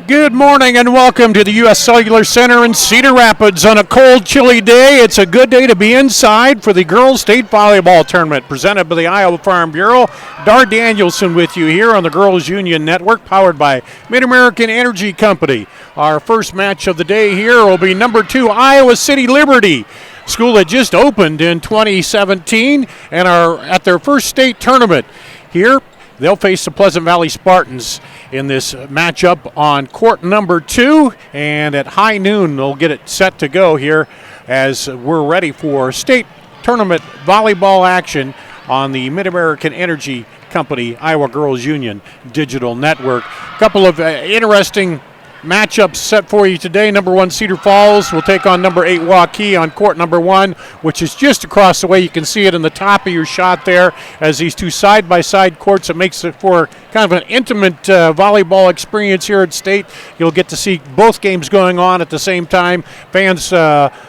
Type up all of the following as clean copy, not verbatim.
Good morning and welcome to the U.S. Cellular Center in Cedar Rapids on a cold, chilly day. It's a good day to be inside for the Girls State Volleyball Tournament presented by the Iowa Farm Bureau. Danielson with you here on the Girls Union Network, powered by Mid-American Energy Company. Our first match of the day here will be number 2 Iowa City Liberty, school that just opened in 2017 and are at their first state tournament here. They'll face the Pleasant Valley Spartans in this matchup on court number 2, and at high noon they'll get it set to go here as we're ready for state tournament volleyball action on the Mid-American Energy Company Iowa Girls Union Digital Network. A couple of interesting matchups set for you today. Number 1 Cedar Falls will take on number 8 Waukee on court number 1, which is just across the way. You can see it in the top of your shot there as these two side-by-side courts. It makes it for kind of an intimate volleyball experience here at State. You'll get to see both games going on at the same time. Fans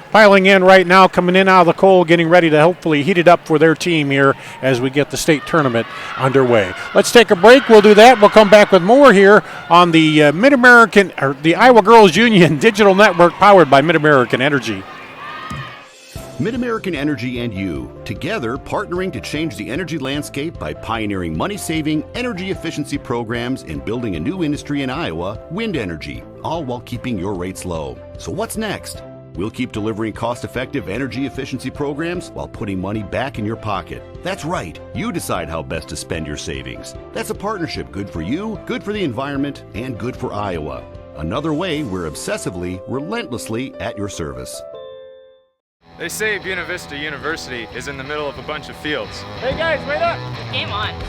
piling in right now, coming in out of the cold, getting ready to hopefully heat it up for their team here as we get the state tournament underway. Let's take a break. We'll do that. We'll come back with more here on the Mid-American, or the Iowa Girls Union Digital Network, powered by Mid-American Energy. Mid-American Energy and you, together partnering to change the energy landscape by pioneering money-saving, energy efficiency programs and building a new industry in Iowa, wind energy, all while keeping your rates low. So what's next? We'll keep delivering cost-effective energy efficiency programs while putting money back in your pocket. That's right. You decide how best to spend your savings. That's a partnership good for you, good for the environment, and good for Iowa. Another way we're obsessively, relentlessly at your service. They say Buena Vista University is in the middle of a bunch of fields. Hey guys, wait up! Game on.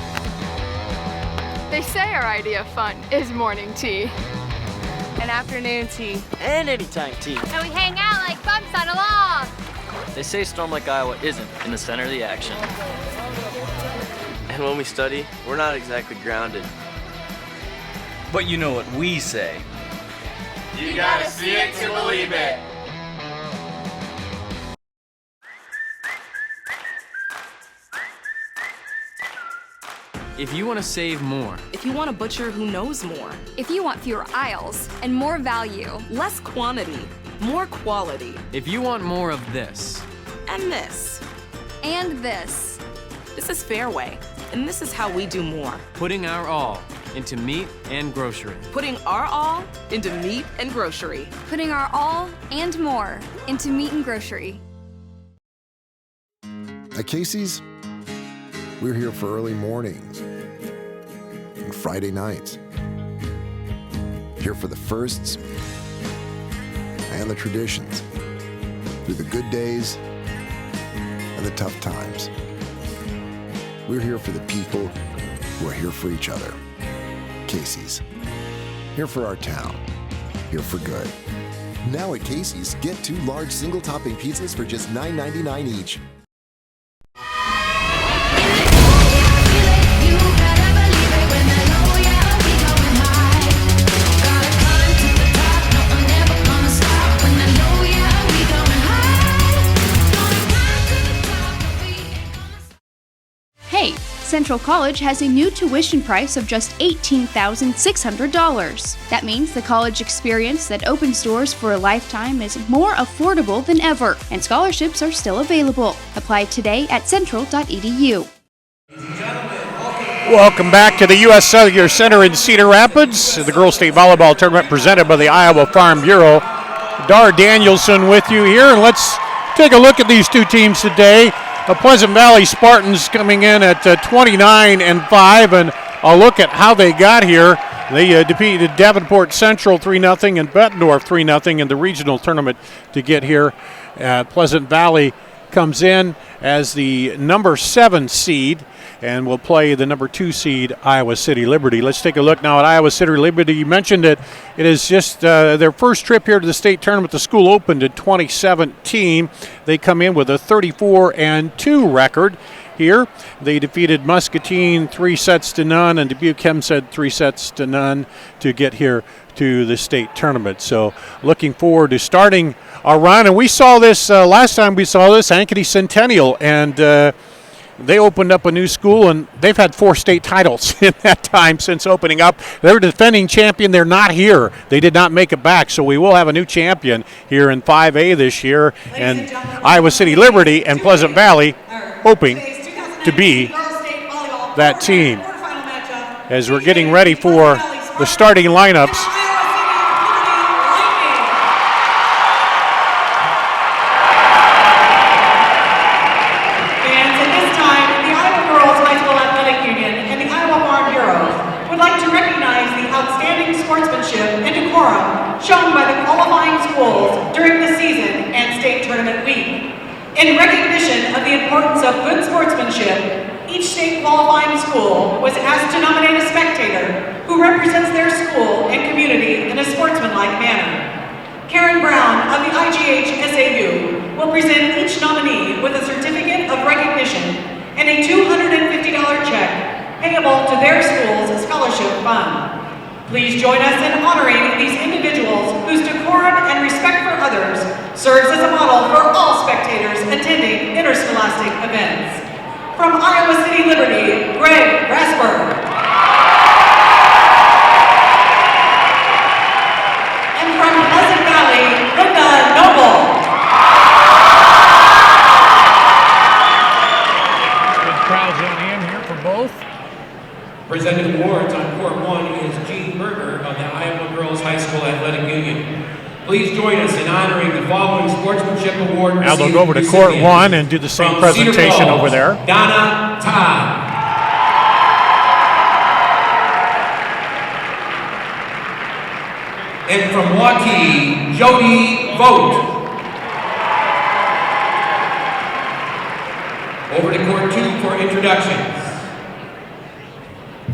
They say our idea of fun is morning tea. And afternoon tea. And anytime tea. And we hang out like bumps on a log. They say Storm Lake, Iowa isn't in the center of the action. And when we study, we're not exactly grounded. But you know what we say. You gotta see it to believe it. If you want to save more. If you want a butcher who knows more. If you want fewer aisles and more value. Less quantity, more quality. If you want more of this. And this. And this. This is Fairway, and this is how we do more. Putting our all into meat and grocery. Putting our all into meat and grocery. Putting our all and more into meat and grocery. At Casey's, we're here for early mornings and Friday nights. Here for the firsts and the traditions, through the good days and the tough times. We're here for the people who are here for each other. Casey's, here for our town, here for good. Now at Casey's, get 2 large single-topping pizzas for just $9.99 each. Hey, Central College has a new tuition price of just $18,600. That means the college experience that opens doors for a lifetime is more affordable than ever, and scholarships are still available. Apply today at central.edu. Welcome back to the U.S. Cellular Center in Cedar Rapids, the Girls State Volleyball Tournament presented by the Iowa Farm Bureau. Danielson with you here, and let's take a look at these two teams today. The Pleasant Valley Spartans coming in at 29-5, and a look at how they got here. They defeated Davenport Central 3-0 and Bettendorf 3-0 in the regional tournament to get here. Pleasant Valley comes in as the number 7 seed and will play the number 2 seed Iowa City Liberty. Let's take a look now at Iowa City Liberty. You mentioned that it is just their first trip here to the state tournament. The school opened in 2017. They come in with a 34-2 record here. They defeated Muscatine 3-0 and Dubuque Hempstead 3-0 to get here to the state tournament. So looking forward to starting our run. And we saw this last time we saw this, Ankeny Centennial, and They opened up a new school, and they've had 4 state titles in that time since opening up. They're defending champion. They're not here. They did not make it back, so we will have a new champion here in 5A this year. And Iowa City Liberty and Pleasant Valley hoping to be that team. As we're getting ready for the starting lineups, shown by the qualifying schools during the season and state tournament week. In recognition of the importance of good sportsmanship, each state qualifying school was asked to nominate a spectator who represents their school and community in a sportsmanlike manner. Karen Brown of the IGHSAU will present each nominee with a certificate of recognition and a $250 check payable to their school's scholarship fund. Please join us in honoring these individuals whose decorum and respect for others serves as a model for all spectators attending interscholastic events. From Iowa City Liberty, Greg Rasberg. And from Pleasant Valley, Linda Noble. Good crowds on hand here for both. Presenting awards on Court 1 is Gene Berger of the Iowa Girls High School Athletic Union. Please join us in honoring the following sportsmanship award Now they'll go over to Court 1 and do the same presentation over there. Donna Todd. And from Waukee, Jody Vogt. Over to Court 2 for introductions.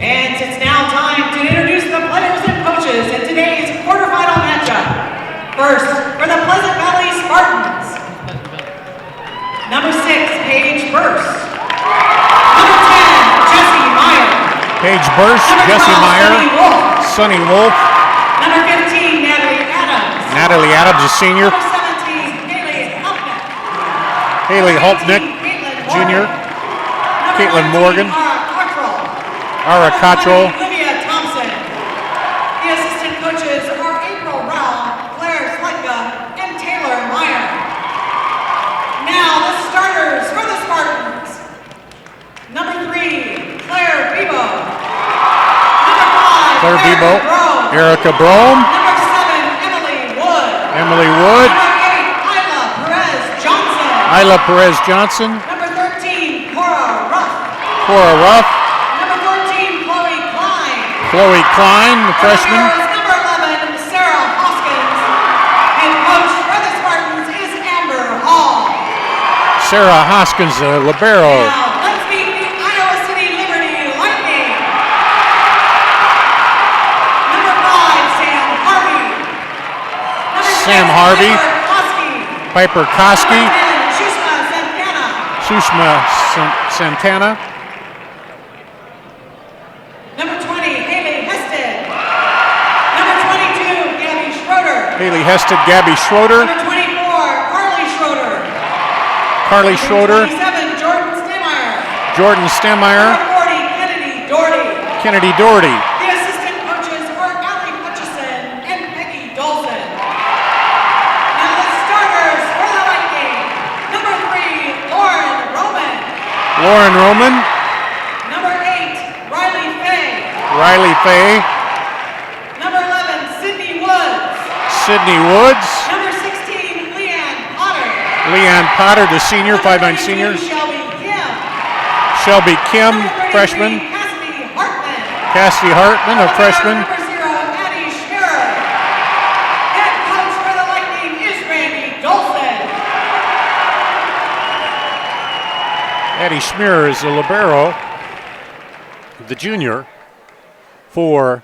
And it's now time to introduce the players and coaches in today's quarterfinal matchup. First, for the Pleasant Valley Spartans, number 6, Paige Burst. Number 10, Jessie Meyer. Paige Burst, Jessie Meyer, Sunny Wolf. Number 15, Natalie Adams. Natalie Adams, a senior. Number 17, Haley Hopnick. Haley Hopnick, junior. Kaitlin Morgan. Ara Cottrell. Olivia Thompson. The assistant coaches are April Rao, Claire Sleka, and Taylor Meyer. Now the starters for the Spartans. Number 3, Claire Bebo. Number 5, Claire Bebo. Erica Brome. Number 7, Emily Wood. Emily Wood. Number 8, Isla Perez Johnson. Isla Perez Johnson. Number 13, Cora Ruff. Cora Ruff. Chloe Klein, the freshman. Number 11, Sarah Hoskins. And coach for the Spartans is Amber Hall. Sarah Hoskins, the Libero. Now, let's meet the Iowa City Liberty Lightning. Number 5, Sam Harvey. Sam Harvey. Piper Koski. Shushma Santana. Sushma Santana. Haley Hested, Gabby Schroeder. Number 24, Carly Schroeder. Carly Schroeder. 27, Jordan Stemmeyer. Jordan Stemmeyer. Number 40, Kennedy Doherty. Kennedy Doherty. The assistant coaches are Allie Hutchison and Peggy Dolson. Now the starters for the Lightning. Number 3, Lauren Roman. Lauren Roman. Number 8, Riley Fay. Riley Fay. Number 11, Sydney Woods. Sydney Woods. Number 16, Leanne Potter. Leanne Potter, the senior, 5'9" senior. Shelby Kim. Shelby Kim, freshman. Cassidy Hartman. Cassidy Hartman, a freshman. Number 0, Addie Schmerer. Head coach for the Lightning is Randy Dolson. Addie Schmerer is the libero, the junior, for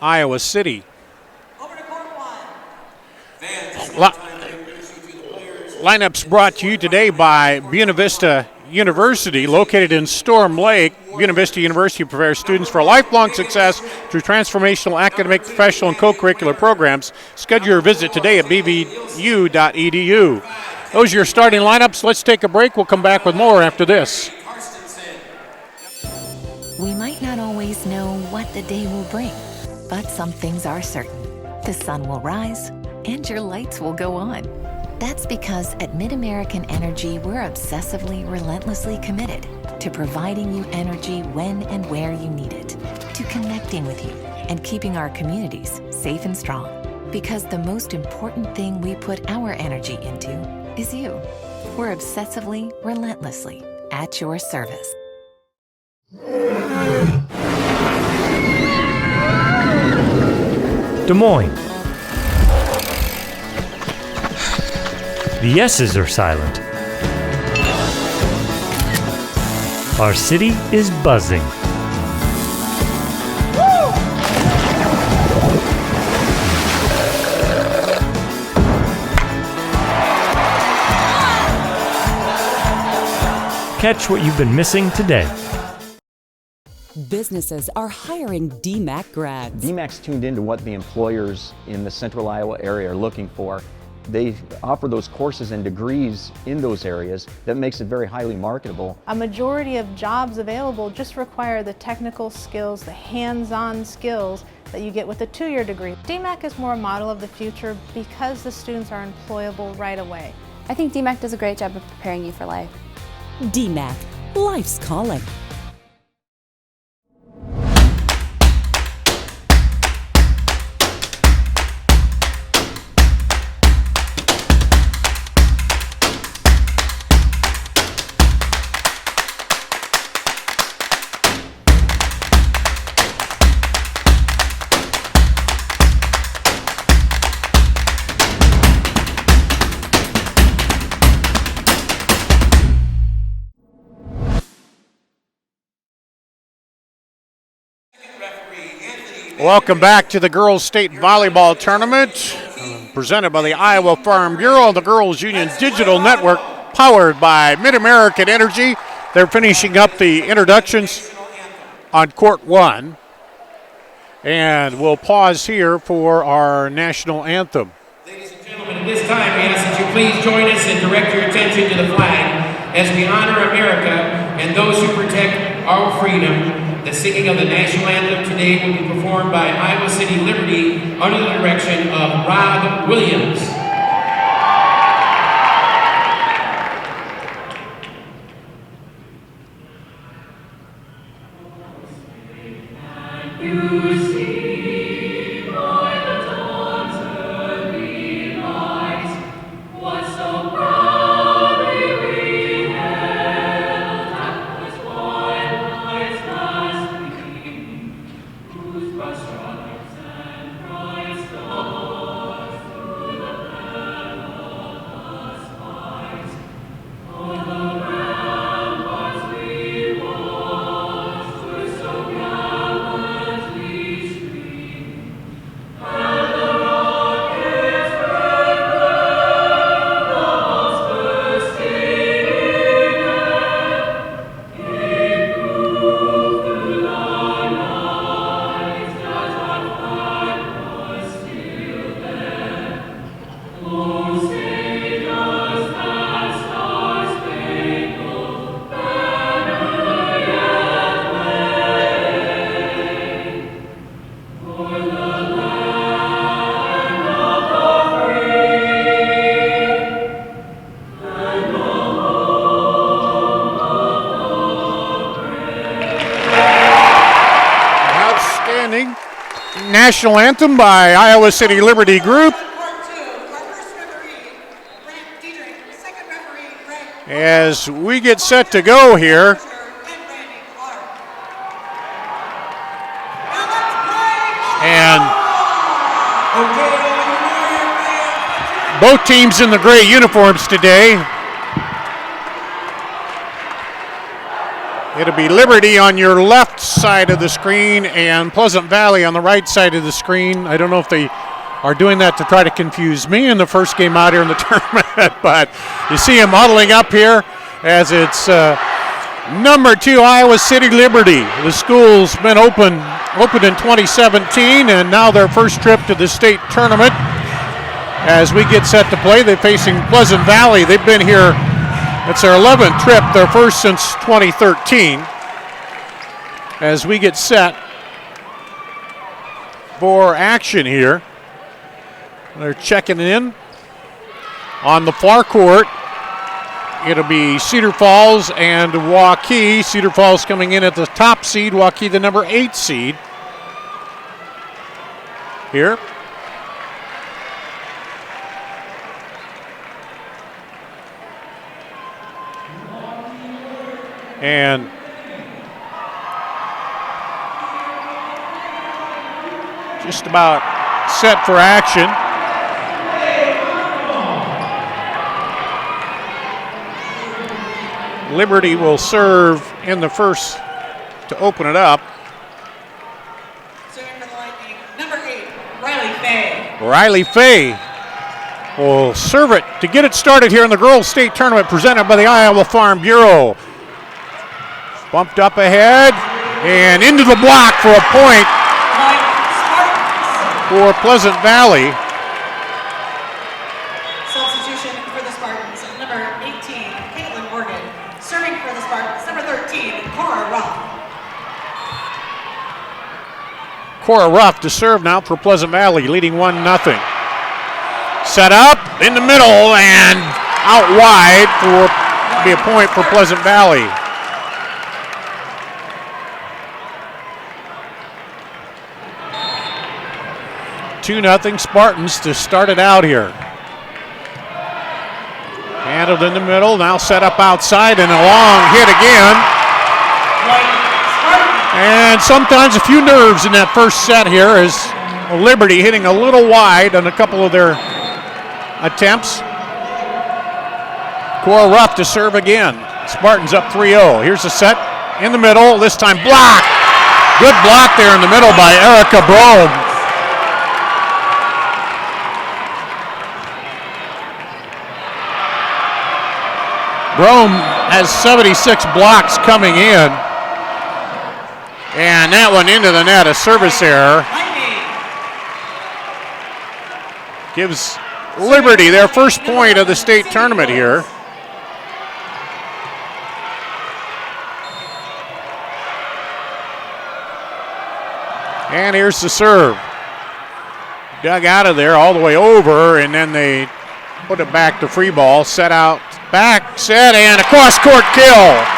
Iowa City. Lineups brought to you today by Buena Vista University, located in Storm Lake. Buena Vista University prepares students for lifelong success through transformational academic, professional, and co-curricular programs. Schedule your visit today at bvu.edu. Those are your starting lineups. Let's take a break. We'll come back with more after this. We might not always know what the day will bring, but some things are certain. The sun will rise and your lights will go on. That's because at MidAmerican Energy, we're obsessively, relentlessly committed to providing you energy when and where you need it, to connecting with you and keeping our communities safe and strong. Because the most important thing we put our energy into is you. We're obsessively, relentlessly at your service. Des Moines. The S's are silent. Our city is buzzing. Catch what you've been missing today. Businesses are hiring DMAC grads. DMAC's tuned into what the employers in the central Iowa area are looking for. They offer those courses and degrees in those areas that makes it very highly marketable. A majority of jobs available just require the technical skills, the hands-on skills that you get with a 2-year degree. DMAC is more a model of the future because the students are employable right away. I think DMAC does a great job of preparing you for life. DMAC, life's calling. Welcome back to the Girls State Volleyball Tournament, presented by the Iowa Farm Bureau and the Girls Union Digital Network, powered by MidAmerican Energy. They're finishing up the introductions on court 1. And we'll pause here for our national anthem. Ladies and gentlemen, at this time we ask that you please join us and direct your attention to the flag as we honor America and those who protect our freedom. The singing of the national anthem today will be performed by Iowa City Liberty under the direction of Rob Williams. You see by the dawn's early light what so proudly we held at the twilight's last gleam, whose bright stars and bright stars through the perilous fight, o'er the ramparts we watched were so gallantly streamed, and the rockets red glare, the bombs bursting in air, gave proof through the night that our flag was still there. Oh, say does that star-spangled banner yet wave o'er the land of the free and the home of the brave? Outstanding national anthem by Iowa City Liberty Group. As we get set to go here, and both teams in the gray uniforms today. It'll be Liberty on your left side of the screen and Pleasant Valley on the right side of the screen. I don't know if they are doing that to try to confuse me in the first game out here in the tournament, but you see them huddling up here as it's number 2 Iowa City Liberty. The school's been opened in 2017, and now their first trip to the state tournament. As we get set to play, they're facing Pleasant Valley. They've been here, it's their 11th trip, their first since 2013. As we get set for action here, they're checking in on the far court. It'll be Cedar Falls and Waukee. Cedar Falls coming in at the top seed, Waukee the number 8 seed. Here. And just about set for action. Liberty will serve in the first to open it up. Serving for the Lightning, number 8, Riley Fay. Riley Fay will serve it to get it started here in the Girls State Tournament presented by the Iowa Farm Bureau. Bumped up ahead and into the block for a point for Pleasant Valley. Substitution for the Spartans, number 18, Kaitlin Morgan. Serving for the Spartans, number 13, Cora Ruff. Cora Ruff to serve now for Pleasant Valley, leading 1-0. Set up in the middle and out wide for be a point for Pleasant Valley. Two-0 Spartans to start it out here. Handled in the middle, now set up outside and a long hit again. And sometimes a few nerves in that first set here as Liberty hitting a little wide on a couple of their attempts. Cora Ruff to serve again. Spartans up 3-0. Here's the set in the middle, this time block. Good block there in the middle by Erica Brome. Brome has 76 blocks coming in. And that one into the net, a service error. Gives Liberty their first point of the state tournament here. And here's the serve. Dug out of there all the way over, and then they put it back to free ball. Set out, back, set, and a cross-court kill.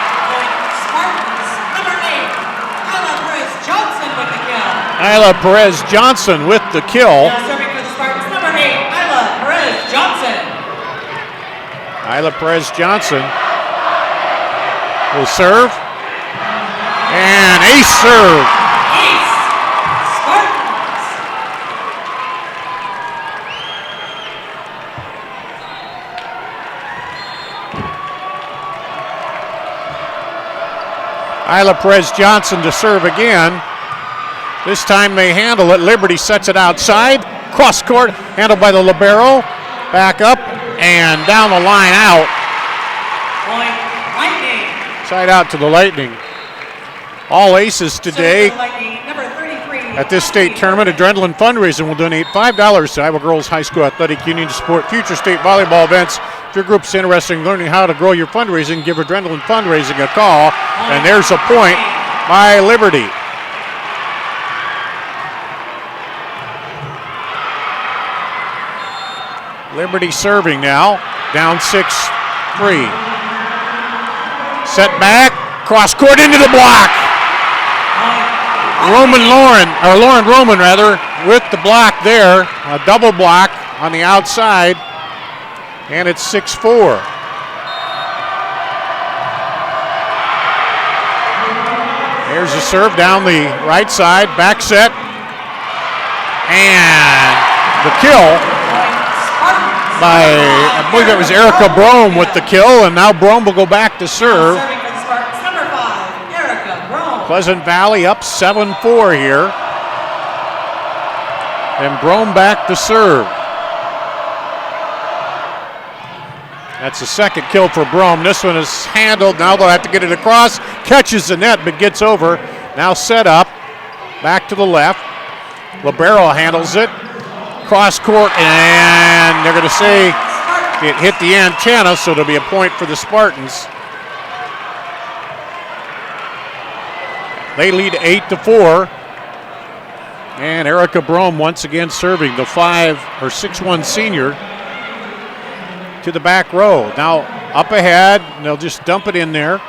Isla Perez Johnson with the kill. Now serving for the Spartans, number 8, Isla Perez Johnson. Isla Perez Johnson will serve. And ace serve. Ace, Spartans. Isla Perez Johnson to serve again. This time they handle it. Liberty sets it outside. Cross court, handled by the Libero. Back up and down the line out. Point, Lightning. Side out to the Lightning. All aces today Lightning, number 33. at this state tournament. Adrenaline Fundraising will donate $5 to Iowa Girls High School Athletic Union to support future state volleyball events. If your group's interested in learning how to grow your fundraising, give Adrenaline Fundraising a call. And there's a point by Liberty. Liberty serving now, down 6-3. Set back, cross court into the block. Lauren Roman with the block there, a double block on the outside, and it's 6-4. There's a serve down the right side, back set, and the kill by, I believe it was Erica Brome with the kill, and now Brome will go back to serve. Serving for the Spartans, number 5, Erica Brome. Pleasant Valley up 7-4 here. And Brome back to serve. That's the second kill for Brome. This one is handled. Now they'll have to get it across. Catches the net, but gets over. Now set up. Back to the left. Libero handles it. Cross court and and they're going to say it hit the antenna, so it'll be a point for the Spartans. They lead 8-4. And Erica Brome once again serving, the 6'1" senior, to the back row. Now up ahead, and they'll just dump it in there.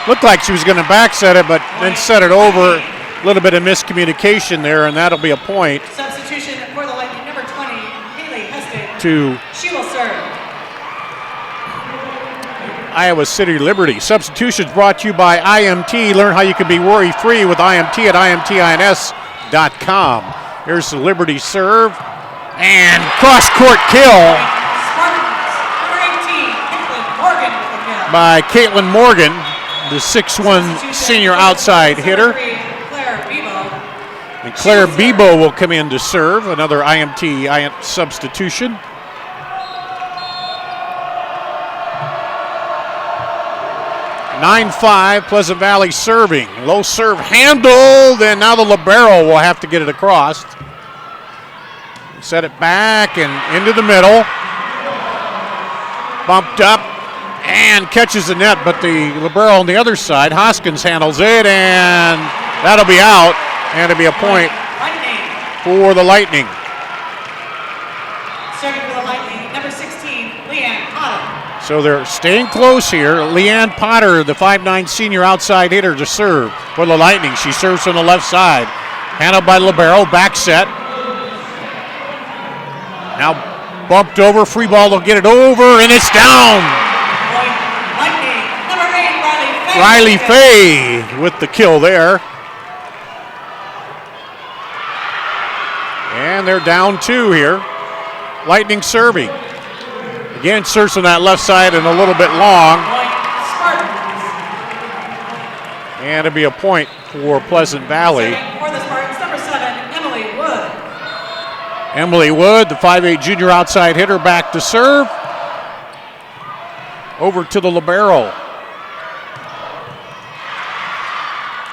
Looked like she was going to back set it, but then set it over. A little bit of miscommunication there, and that'll be a point. Substitution for the Lightning, number 20, Haley Heston. She will serve. Iowa City Liberty. Substitutions brought to you by IMT. Learn how you can be worry-free with IMT at IMTINS.com. Here's the Liberty serve, and cross-court kill by Kaitlin Morgan, the 6'1" senior outside hitter. And Claire Bebo will come in to serve, another IMT substitution. (9-5), Pleasant Valley serving. Low serve handled, and now the Libero will have to get it across. Set it back and into the middle. Bumped up and catches the net, but the Libero on the other side, Hoskins handles it, and that'll be out, and it'll be a point for the Lightning. Serving for the Lightning, number 16, Leanne Potter. So they're staying close here. Leanne Potter, the 5'9" senior outside hitter, to serve for the Lightning. She serves from the left side. Handled by Libero, back set. Now bumped over, free ball, they'll get it over, and it's down. Lightning, number 8, Riley Fay with the kill there. And they're down 2 here. Lightning serving. Again, serves on that left side and a little bit long. And it'll be a point for Pleasant Valley. For the Spartans, number 7, Emily Wood. Emily Wood, the 5'8" junior outside hitter, back to serve. Over to the Libero.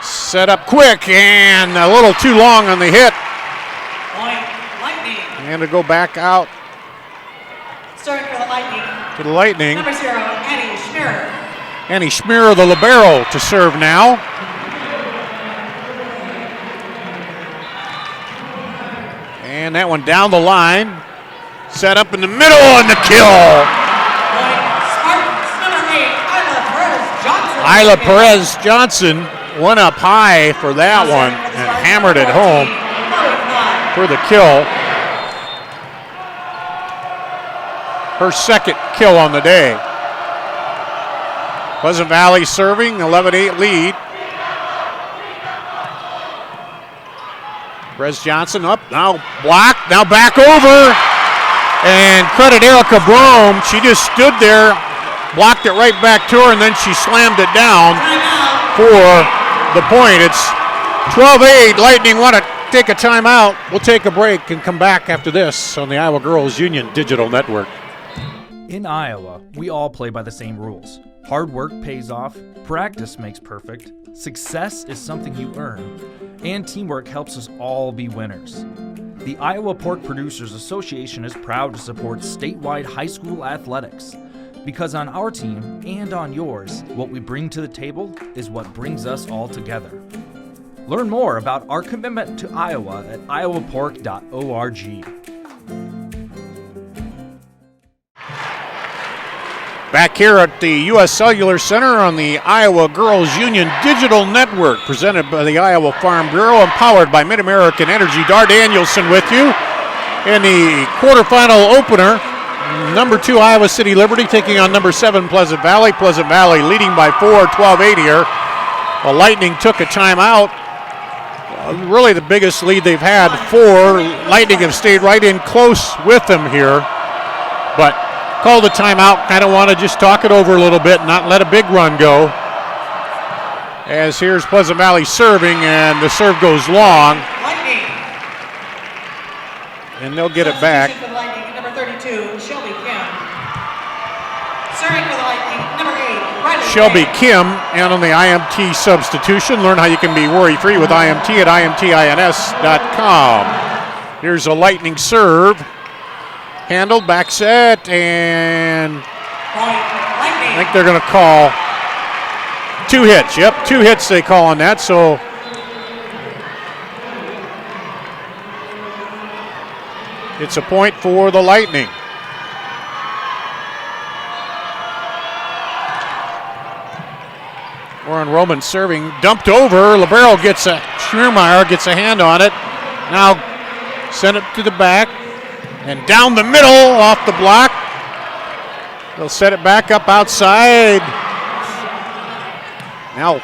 Set up quick and a little too long on the hit. And to go back out. Starting for the Lightning. To the Lightning. Number 0, Annie Schmier. Annie Schmier, the Libero, to serve now. And that one down the line. Set up in the middle and the kill. Spartans, number 8, Isla Perez Johnson went up high for that one and hammered it home for the kill. Her second kill on the day. Pleasant Valley serving, 11-8 lead. Perez Johnson up, now blocked, now back over. And credit Erica Brome, she just stood there, blocked it right back to her, and then she slammed it down for the point. It's 12-8, Lightning want to take a timeout. We'll take a break and come back after this on the Iowa Girls Union Digital Network. In Iowa, we all play by the same rules. Hard work pays off, practice makes perfect, success is something you earn, and teamwork helps us all be winners. The Iowa Pork Producers Association is proud to support statewide high school athletics, because on our team and on yours, what we bring to the table is what brings us all together. Learn more about our commitment to Iowa at iowapork.org. Back here at the U.S. Cellular Center on the Iowa Girls Union Digital Network, presented by the Iowa Farm Bureau and powered by Mid-American Energy. Dar Danielson with you in the quarterfinal opener. Number 2 Iowa City Liberty taking on number 7 Pleasant Valley. Pleasant Valley leading by 4, 12-8 here. The Lightning took a timeout. Really the biggest lead they've had. 4. Lightning have stayed right in close with them here, but called a timeout. Kind of want to just talk it over a little bit, not let a big run go. As here's Pleasant Valley serving, and the serve goes long. Lightning. And they'll get it back. For the Lightning, number 32, Shelby Kim. Serving for the Lightning, number 8, Riley Shelby Kim, and on the IMT substitution. Learn how you can be worry-free with IMT at IMTINS.com. Here's a lightning serve. Handled, back set, and I think they're going to call 2 hits. Yep, 2 hits they call on that, so it's a point for the Lightning. Warren Roman serving, dumped over. Libero gets Schmiermeyer gets a hand on it. Now send it to the back and down the middle off the block. They'll set it back up outside. Now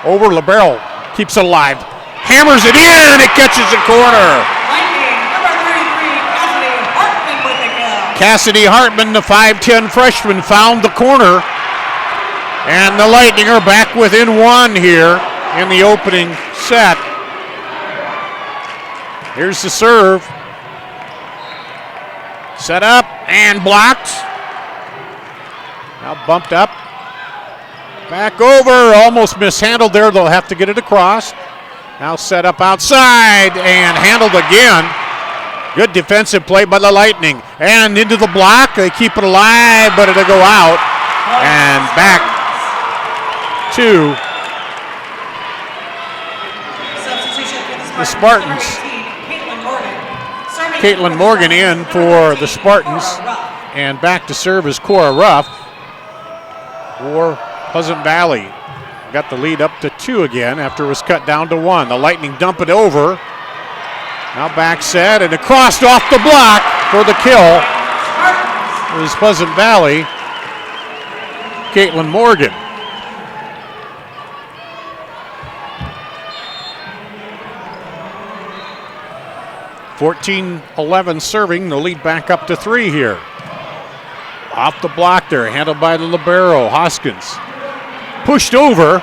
over Libero, keeps it alive. Hammers it in, it catches the corner. Cassidy Hartman, the 5'10 freshman, found the corner. And the Lightning are back within 1 here in the opening set. Here's the serve. Set up and blocked. Now bumped up. Back over, almost mishandled there. They'll have to get it across. Now set up outside and handled again. Good defensive play by the Lightning. And into the block. They keep it alive, but it'll go out. And back to the Spartans. Kaitlin Morgan in for the Spartans. And back to serve is Cora Ruff for Pleasant Valley. Got the lead up to 2 again after it was cut down to 1. The Lightning dump it over. Now back set and across off the block for the kill. It was Pleasant Valley. Kaitlin Morgan. (14-11) serving, the lead back up to 3 here. Off the block there, handled by the Libero, Hoskins. Pushed over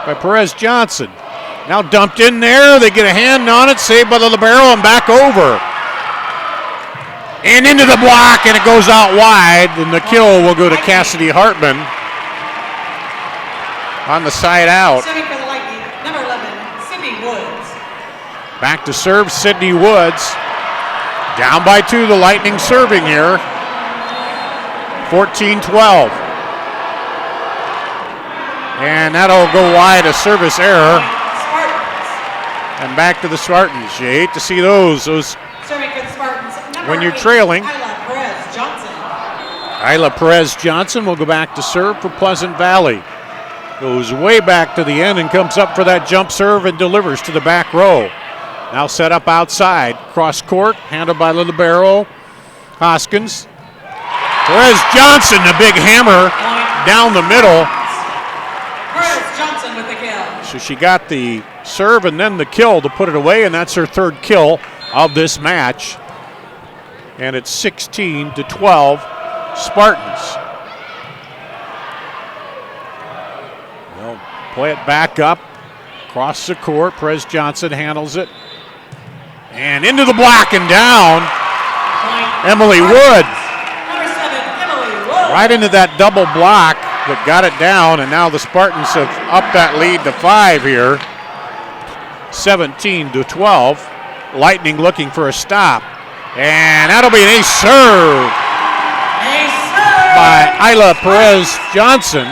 by Perez Johnson. Now dumped in there, they get a hand on it, saved by the Libero and back over. And into the block, and it goes out wide, and the kill will go to Cassidy Hartman on the side out. Serving for the Lightning, number 11, Sydney Woods. Back to serve, Sydney Woods. Down by 2, the Lightning serving here. 14-12. And that'll go wide, a service error. And back to the Spartans. You hate to see those. Serving for the Spartans, when you're trailing. Isla Perez Johnson will go back to serve for Pleasant Valley. Goes way back to the end and comes up for that jump serve and delivers to the back row. Now set up outside, cross court, handled by the Libero, Hoskins. Perez Johnson, a big hammer down the middle. Perez Johnson with the kill. So she got the serve and then the kill to put it away, and that's her 3rd kill of this match. And it's 16-12 Spartans. They'll play it back up, across the court. Perez Johnson handles it. And into the block and down. Emily Wood. Number 7, Emily Wood. Right into that double block, but got it down, and now the Spartans have upped that lead to 5 here. 17-12. Lightning looking for a stop. And that'll be an ace serve by Isla Perez Johnson.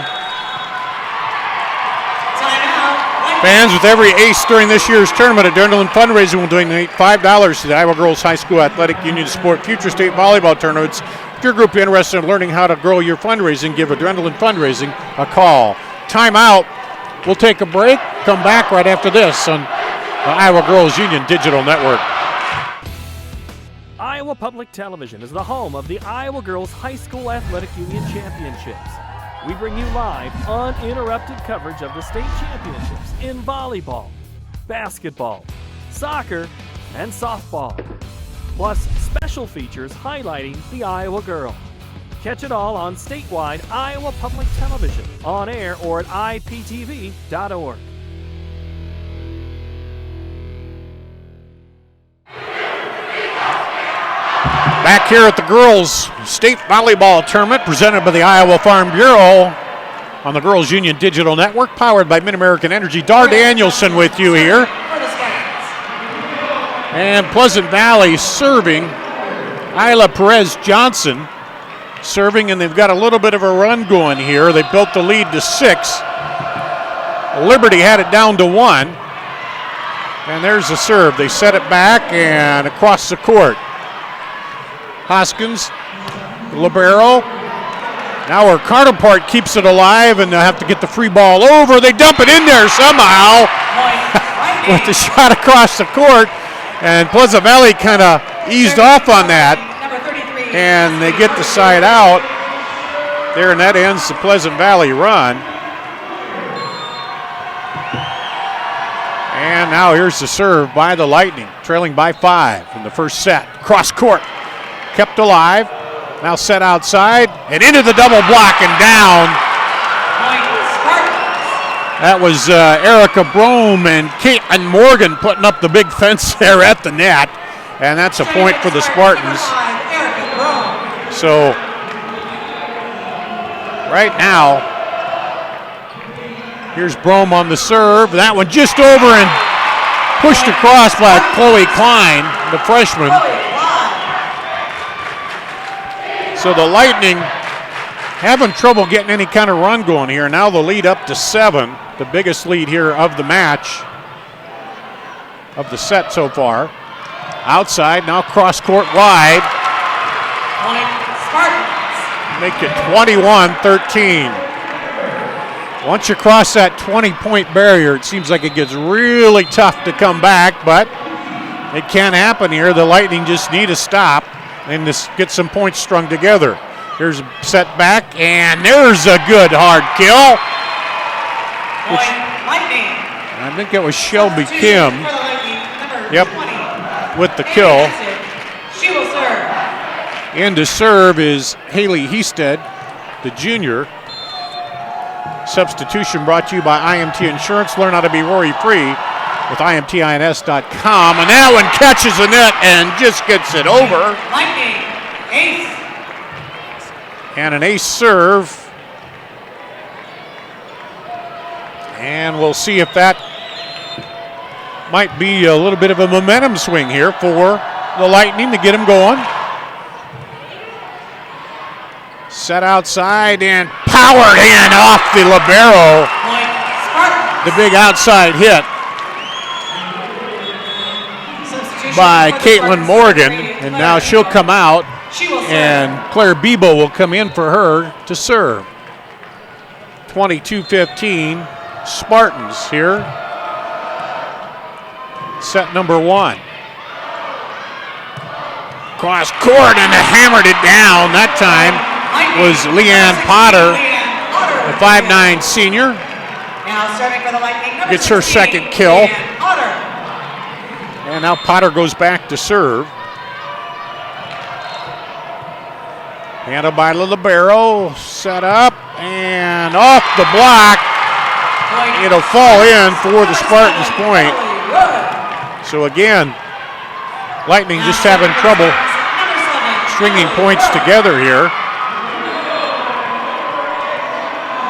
Fans, with every ace during this year's tournament, Adrenaline Fundraising will donate $5 to the Iowa Girls High School Athletic Union to support future state volleyball tournaments. If you're a group interested in learning how to grow your fundraising, give Adrenaline Fundraising a call. Timeout. We'll take a break. Come back right after this on the Iowa Girls Union Digital Network. Iowa Public Television is the home of the Iowa Girls High School Athletic Union Championships. We bring you live, uninterrupted coverage of the state championships in volleyball, basketball, soccer, and softball. Plus special features highlighting the Iowa girl. Catch it all on statewide Iowa Public Television, on air or at iptv.org. Back here at the Girls State Volleyball Tournament presented by the Iowa Farm Bureau on the Girls Union Digital Network, powered by Mid-American Energy. Dar Danielson with you here. And Pleasant Valley serving. Isla Perez Johnson serving, and they've got a little bit of a run going here. They built the lead to 6. Liberty had it down to 1. And there's the serve. They set it back and across the court. Hoskins, Libero. Now her counterpart keeps it alive, and they'll have to get the free ball over. They dump it in there somehow with the shot across the court. And Pleasant Valley kind of eased off on that. And they get the side out there, and that ends the Pleasant Valley run. And now here's the serve by the Lightning, trailing by 5 in the first set. Cross court, kept alive. Now set outside and into the double block and down. That was Erica Brome and Kaitlin Morgan putting up the big fence there at the net. And that's a point for the Spartans. So right now, here's Brome on the serve. That one just over and pushed across by Chloe Klein, the freshman. So the Lightning having trouble getting any kind of run going here. Now the lead up to 7, the biggest lead here of the match, of the set so far. Outside, now cross court wide. Make it 21-13. Once you cross that 20-point barrier, it seems like it gets really tough to come back, but it can happen here. The Lightning just need a stop and just get some points strung together. Here's a set back, and there's a good hard kill. I think it was Shelby Kim. Yep, with the kill. In to serve is Haley Heasted, the junior. Substitution brought to you by IMT Insurance. Learn how to be worry-free with IMTINS.com. And that one catches the net and just gets it over. Lightning, ace. And an ace serve. And we'll see if that might be a little bit of a momentum swing here for the Lightning to get them going. Set outside and powered in off the Libero. The big outside hit by Kaitlin Morgan, and now she'll come out, and Claire Bebo will come in for her to serve. 22-15, Spartans here. Set number 1. Cross court, and they hammered it down. That time was Leanne Potter, the 5'9" senior. Gets her second kill. And now Potter goes back to serve. Handled by Libero, set up, and off the block. It'll fall in for the Spartans' point. So again, Lightning just having trouble stringing points together here.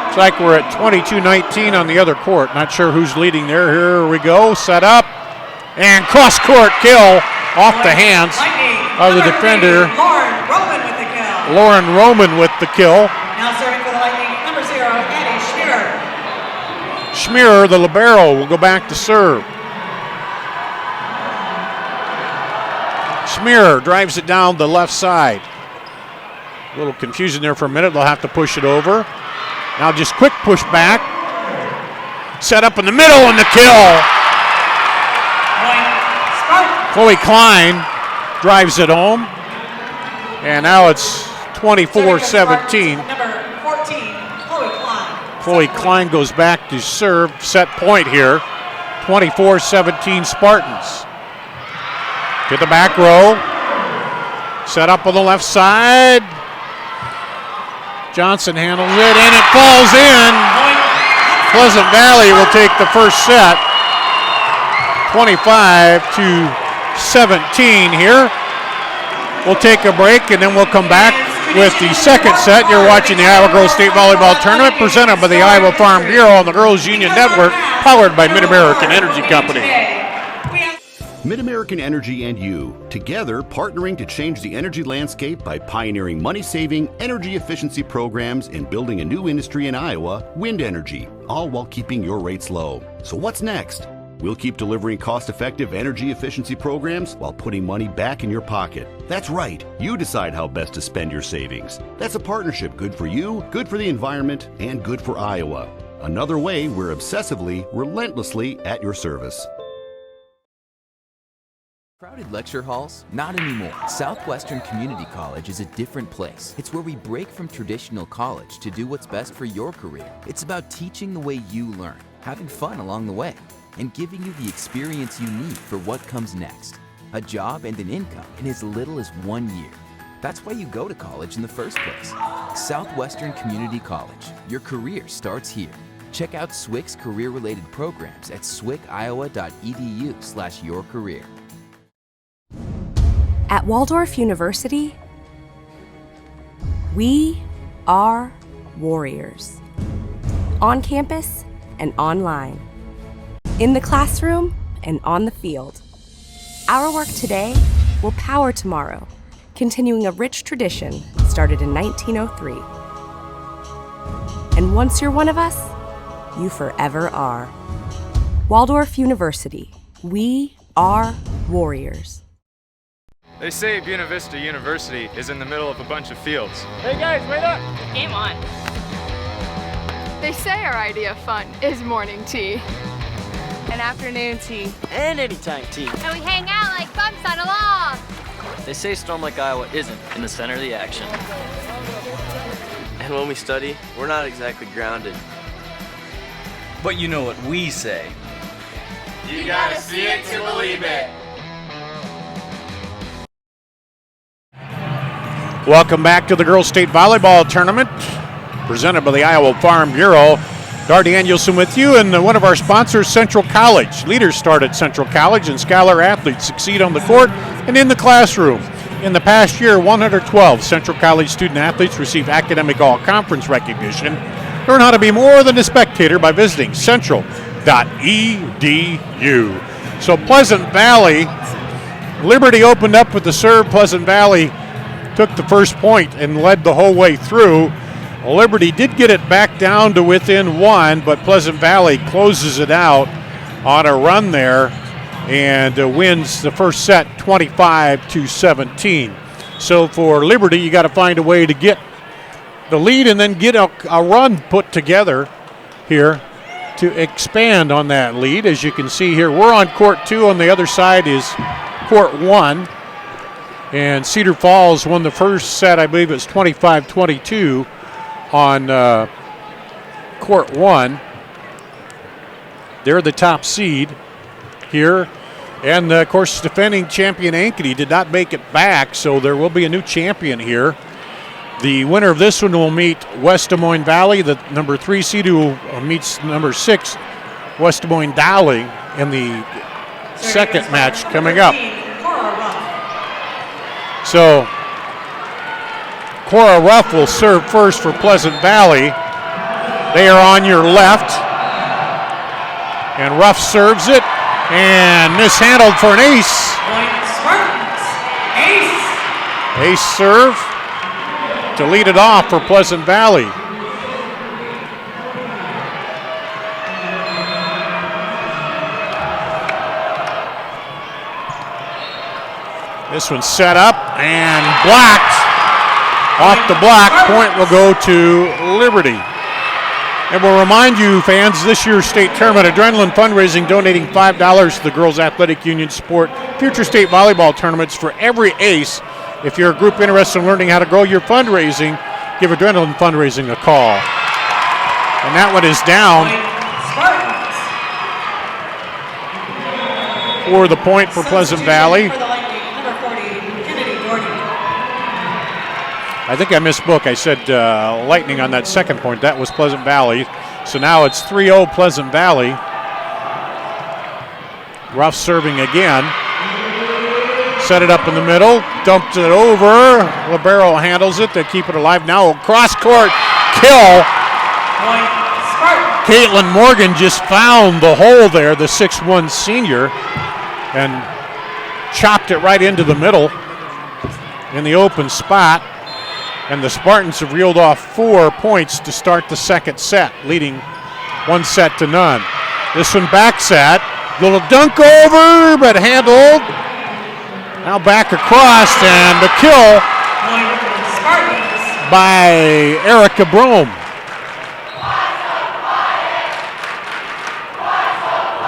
Looks like we're at 22-19 on the other court. Not sure who's leading there. Here we go, set up, and cross-court kill off the hands of the defender. Lauren Roman with the kill. Now serving for the Lightning, number 0, Addie Schmier. Schmier, the Libero, will go back to serve. Schmier drives it down the left side. A little confusion there for a minute. They'll have to push it over. Now just quick push back. Set up in the middle and the kill. Chloe Klein drives it home. And now it's 24-17. Number 14, Chloe Klein. Chloe Klein goes back to serve. Set point here. 24-17 Spartans. To the back row. Set up on the left side. Johnson handles it, and it falls in. Pleasant Valley will take the first set. 25-17 here. We'll take a break, and then we'll come back with the second set. You're watching the Iowa Girls State Volleyball Tournament presented by the Iowa Farm Bureau on the Girls Union Network, powered by Mid-American Energy Company. Mid-American Energy and you, together partnering to change the energy landscape by pioneering money-saving, energy efficiency programs and building a new industry in Iowa, wind energy, all while keeping your rates low. So what's next? We'll keep delivering cost-effective energy efficiency programs while putting money back in your pocket. That's right. You decide how best to spend your savings. That's a partnership good for you, good for the environment, and good for Iowa. Another way we're obsessively, relentlessly at your service. Crowded lecture halls? Not anymore. Southwestern Community College is a different place. It's where we break from traditional college to do what's best for your career. It's about teaching the way you learn, having fun along the way, and giving you the experience you need for what comes next. A job and an income in as little as 1 year. That's why you go to college in the first place. Southwestern Community College. Your career starts here. Check out SWIC's career-related programs at swiciowa.edu/yourcareer. At Waldorf University, we are warriors. On campus and online. In the classroom and on the field. Our work today will power tomorrow, continuing a rich tradition started in 1903. And once you're one of us, you forever are. Waldorf University, we are warriors. They say Buena Vista University is in the middle of a bunch of fields. Hey guys, wait up! Game on. They say our idea of fun is morning tea. And afternoon tea. And anytime tea. And we hang out like bumps on a log. They say Storm Lake, Iowa isn't in the center of the action. And when we study, we're not exactly grounded. But you know what we say. You gotta see it to believe it. Welcome back to the Girls State Volleyball Tournament, presented by the Iowa Farm Bureau. Danielson with you, and one of our sponsors, Central College. Leaders start at Central College, and scholar athletes succeed on the court and in the classroom. In the past year, 112 Central College student athletes receive academic all-conference recognition. Learn how to be more than a spectator by visiting central.edu. So Pleasant Valley, Liberty opened up with the serve. Pleasant Valley took the first point and led the whole way through. Liberty did get it back down to within one, but Pleasant Valley closes it out on a run there and wins the first set 25-17. So for Liberty, you got to find a way to get the lead and then get a run put together here to expand on that lead. As you can see here, we're on court 2. On the other side is court 1. And Cedar Falls won the first set, I believe it's 25-22 on court 1. They're the top seed here. And, of course, defending champion Ankeny did not make it back, so there will be a new champion here. The winner of this one will meet West Des Moines Valley. The number 3 seed who meets number 6, West Des Moines Valley, in the second match coming up. So Cora Ruff will serve first for Pleasant Valley. They are on your left. And Ruff serves it and mishandled for an ace. Ace serve to lead it off for Pleasant Valley. This one's set up and blocked. Off the block, point will go to Liberty. And we'll remind you, fans, this year's state tournament, Adrenaline Fundraising, donating $5 to the Girls Athletic Union support future state volleyball tournaments for every ace. If you're a group interested in learning how to grow your fundraising, give Adrenaline Fundraising a call. And that one is down for the point for Pleasant Valley. I think I misspoke. I said Lightning on that second point. That was Pleasant Valley. So now it's 3-0 Pleasant Valley. Ruff serving again. Set it up in the middle. Dumped it over. Libero handles it. They keep it alive. Now cross court kill. Kaitlin Morgan just found the hole there, the 6'1 senior. And chopped it right into the middle in the open spot. And the Spartans have reeled off 4 points to start the second set, leading 1-0. This one back set. Little dunk over, but handled. Now back across, and the kill by Erica Brome.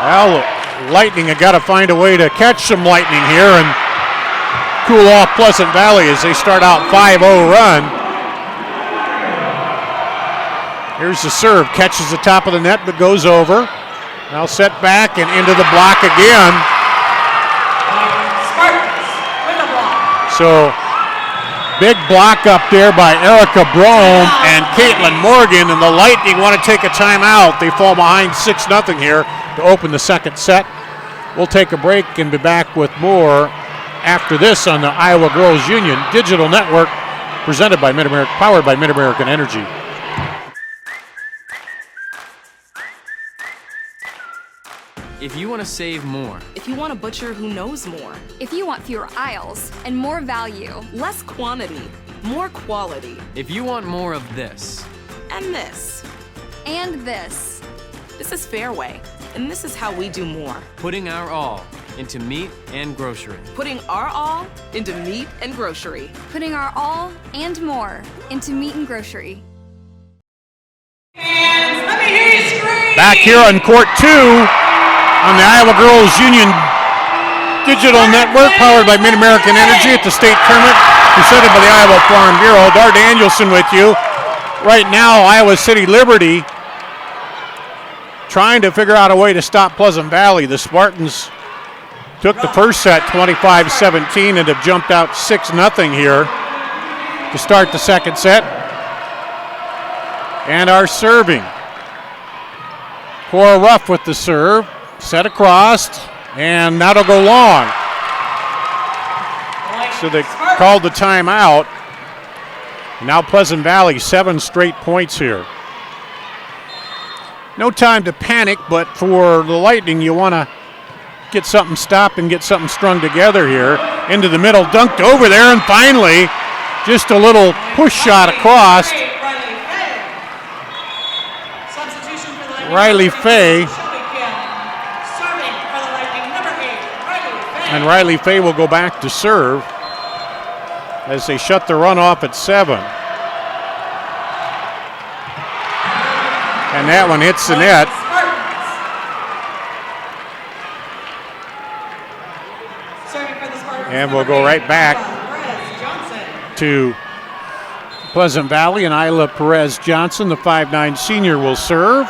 Well, Lightning have got to find a way to catch some lightning here and cool off Pleasant Valley as they start out 5-0 run. Here's the serve, catches the top of the net but goes over. Now set back and into the block again. So big block up there by Erica Brome and Kaitlin Morgan, and the Lightning want to take a timeout. They fall behind 6-0 here to open the second set. We'll take a break and be back with more after this on the Iowa Girls Union Digital Network, presented by powered by Mid-American Energy. If you want to save more. If you want a butcher who knows more. If you want fewer aisles and more value. Less quantity, more quality. If you want more of this. And this. And this. This is Fairway, and this is how we do more. Putting our all into meat and grocery. Putting our all into meat and grocery. Putting our all and more into meat and grocery. And let me hear you scream! Back here on court 2 on the Iowa Girls Union Digital Network, powered by Mid-American Energy at the state tournament, presented by the Iowa Farm Bureau. Dar Danielson with you. Right now, Iowa City Liberty trying to figure out a way to stop Pleasant Valley. The Spartans took the first set 25-17 and have jumped out 6-0 here to start the second set. And are serving. Cora Ruff with the serve. Set across, and that'll go long. So they called the timeout. Now Pleasant Valley, 7 straight points here. No time to panic, but for the Lightning, you want to get something stopped and get something strung together here. Into the middle, dunked over there, and finally, just a little push shot across. Riley Fay. And Riley Fay will go back to serve as they shut the run off at 7. And that one hits the net. And we'll go right back to Pleasant Valley, and Isla Perez Johnson, the 5'9" senior, will serve.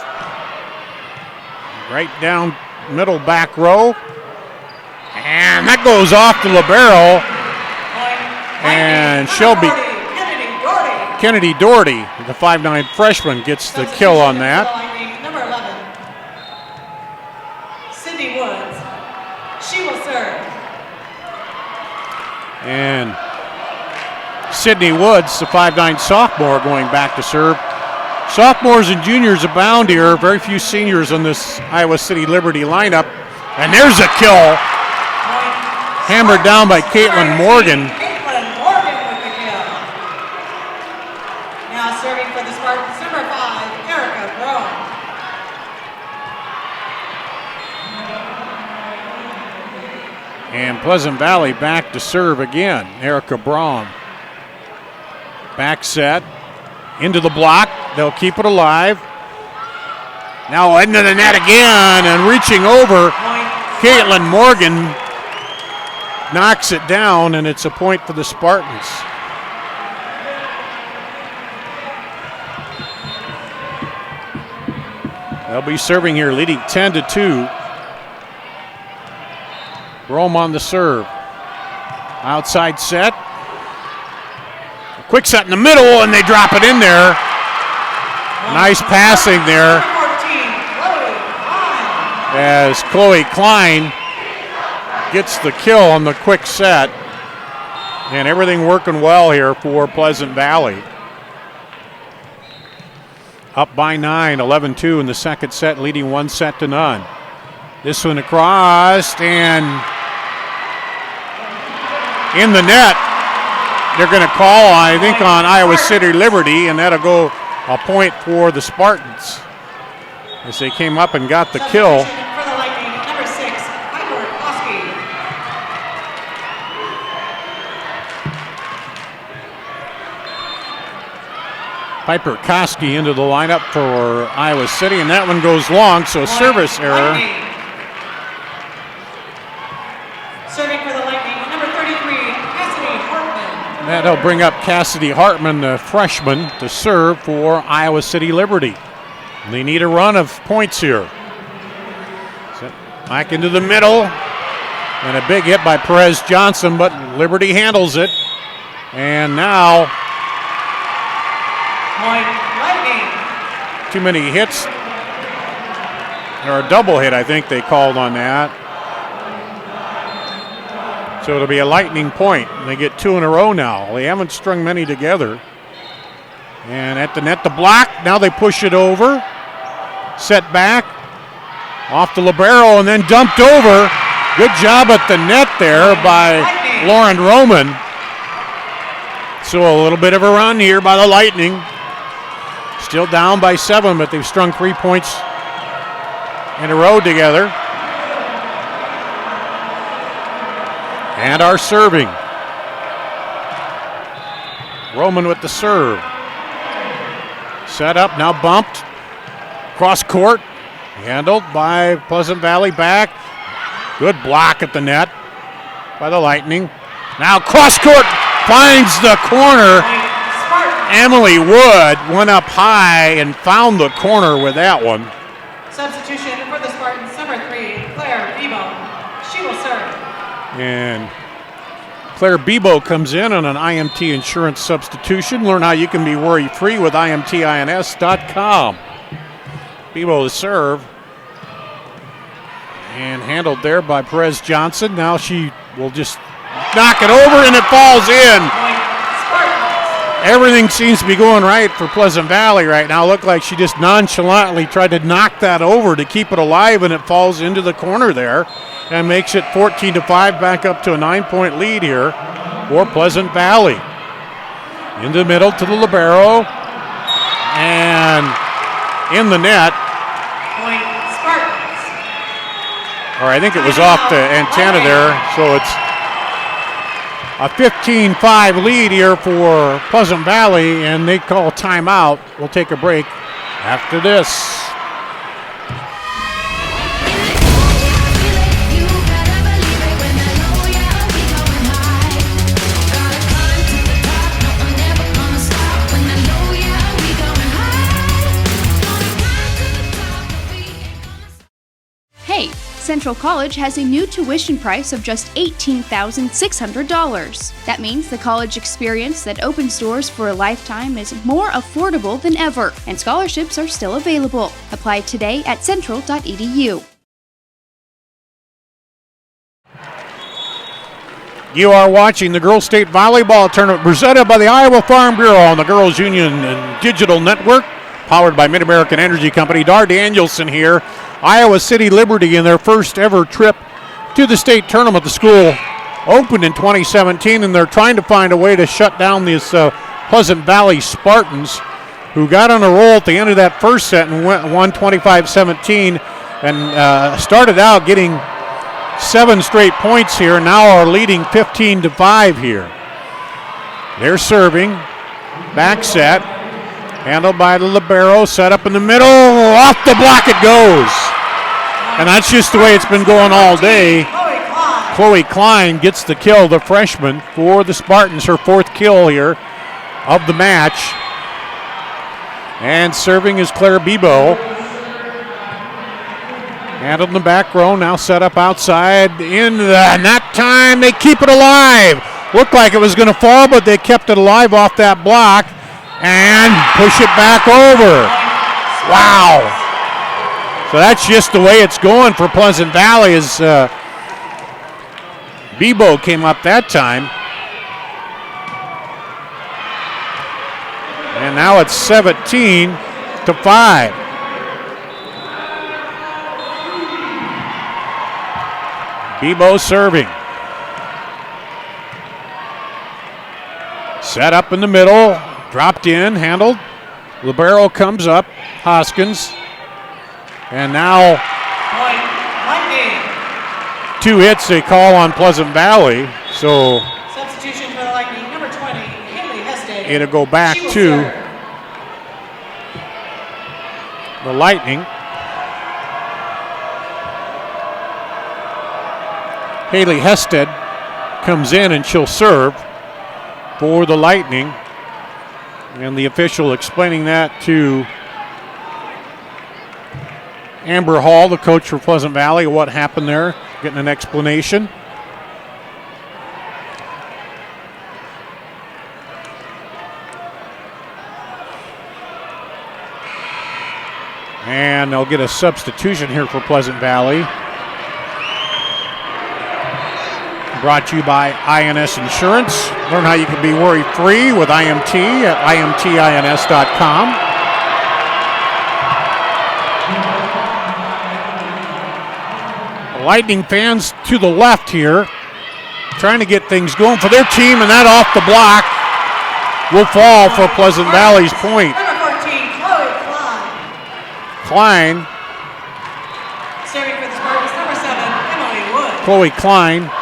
Right down middle back row. And that goes off to Libero. And Kennedy Doherty, the 5'9" freshman, gets the kill on that. Number 11, Sydney Woods. She will serve. And Sydney Woods, the 5'9" sophomore, going back to serve. Sophomores and juniors abound here. Very few seniors on this Iowa City Liberty lineup. And there's a kill. Hammered down by Kaitlin Morgan. Kaitlin Morgan with the kill. Now serving for the Spartans, number 5, Erica Brome. And Pleasant Valley back to serve again. Erica Brome. Back set. Into the block. They'll keep it alive. Now into the net again, and reaching over, Kaitlin Morgan knocks it down, and it's a point for the Spartans. They'll be serving here, leading 10-2. Brome on the serve. Outside set. A quick set in the middle, and they drop it in there. Nice passing there as Chloe Klein gets the kill on the quick set. And everything working well here for Pleasant Valley. Up by 9, 11-2 in the second set, leading 1-0. This one across, and in the net. They're going to call, I think, on Iowa City Liberty, and that'll go a point for the Spartans as they came up and got the kill. For the Lightning, number 6, Hoskins. Piper Koski into the lineup for Iowa City, and that one goes long, so service error. Serving for the Lightning, number 33, Cassidy Hartman. That'll bring up Cassidy Hartman, the freshman, to serve for Iowa City Liberty. They need a run of points here. So back into the middle, and a big hit by Perez Johnson, but Liberty handles it. And now, too many hits, or a double hit, I think they called on that. So it'll be a Lightning point. They get 2 in a row now. They haven't strung many together. And at the net, the block. Now they push it over. Set back. Off the Libero and then dumped over. Good job at the net there by Lauren Roman. So a little bit of a run here by the Lightning. Still down by 7, but they've strung 3 points in a row together. And are serving. Roman with the serve. Set up, now bumped. Cross court. Handled by Pleasant Valley back. Good block at the net by the Lightning. Now cross court finds the corner. Emily Wood went up high and found the corner with that one. Substitution for the Spartans, number 3, Claire Bebo. She will serve. And Claire Bebo comes in on an IMT insurance substitution. Learn how you can be worry-free with IMTINS.com. Bebo to serve. And handled there by Perez Johnson. Now she will just knock it over and it falls in. Everything seems to be going right for Pleasant Valley right now. Looked like she just nonchalantly tried to knock that over to keep it alive, and it falls into the corner there and makes it 14-5, back up to a 9-point lead here for Pleasant Valley. In the middle to the Libero, and in the net. Point Spartans. Or I think it was off the antenna there, so it's a 15-5 lead here for Pleasant Valley, and they call timeout. We'll take a break after this. Hey, Central College has a new tuition price of just $18,600. That means the college experience that opens doors for a lifetime is more affordable than ever, and scholarships are still available. Apply today at central.edu. You are watching the Girls State Volleyball Tournament presented by the Iowa Farm Bureau on the Girls Union and Digital Network, powered by Mid-American Energy Company. Dar Danielson here. Iowa City Liberty in their first ever trip to the state tournament. The school opened in 2017, and they're trying to find a way to shut down these Pleasant Valley Spartans, who got on a roll at the end of that first set and won 25-17, and started out getting 7 straight points here, now are leading 15-5 here. They're serving, back set, handled by the Libero, set up in the middle, off the block it goes. And that's just the way it's been going all day. Chloe Klein gets the kill, the freshman, for the Spartans, her 4th kill here of the match. And serving is Claire Bebo. Handled in the back row, now set up outside. And that time they keep it alive. Looked like it was going to fall, but they kept it alive off that block and push it back over. Wow. So that's just the way it's going for Pleasant Valley, as Bebo came up that time. And now it's 17-5. Bebo serving. Set up in the middle, dropped in, handled. Libero comes up, Hoskins. And now 2 hits they call on Pleasant Valley. So Substitution for the Lightning, number 20, Haley Hested. it'll go back to the Lightning. Haley Hested comes in and she'll serve for the Lightning. And the official explaining that to Amber Hall, the coach for Pleasant Valley, what happened there, getting an explanation. And they'll get a substitution here for Pleasant Valley. Brought to you by INS Insurance. Learn how you can be worry-free with IMT at imtins.com. Lightning fans to the left here, trying to get things going for their team, and that off the block will fall for Pleasant Valley's point. Number 14, Chloe Klein, Klein. Serving for the Spartans, number 7, Emily Wood. Chloe Klein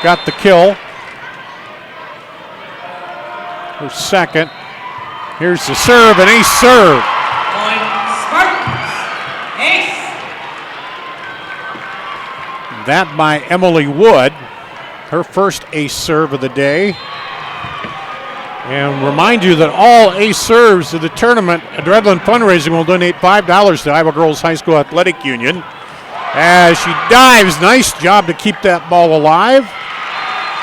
got the kill. Her second. Here's the serve, an ace serve. Point Spartans. Ace. That by Emily Wood. Her first ace serve of the day. And remind you that all ace serves of the tournament, Adrenaline Fundraising will donate $5 to Iowa Girls High School Athletic Union. As she dives, nice job to keep that ball alive.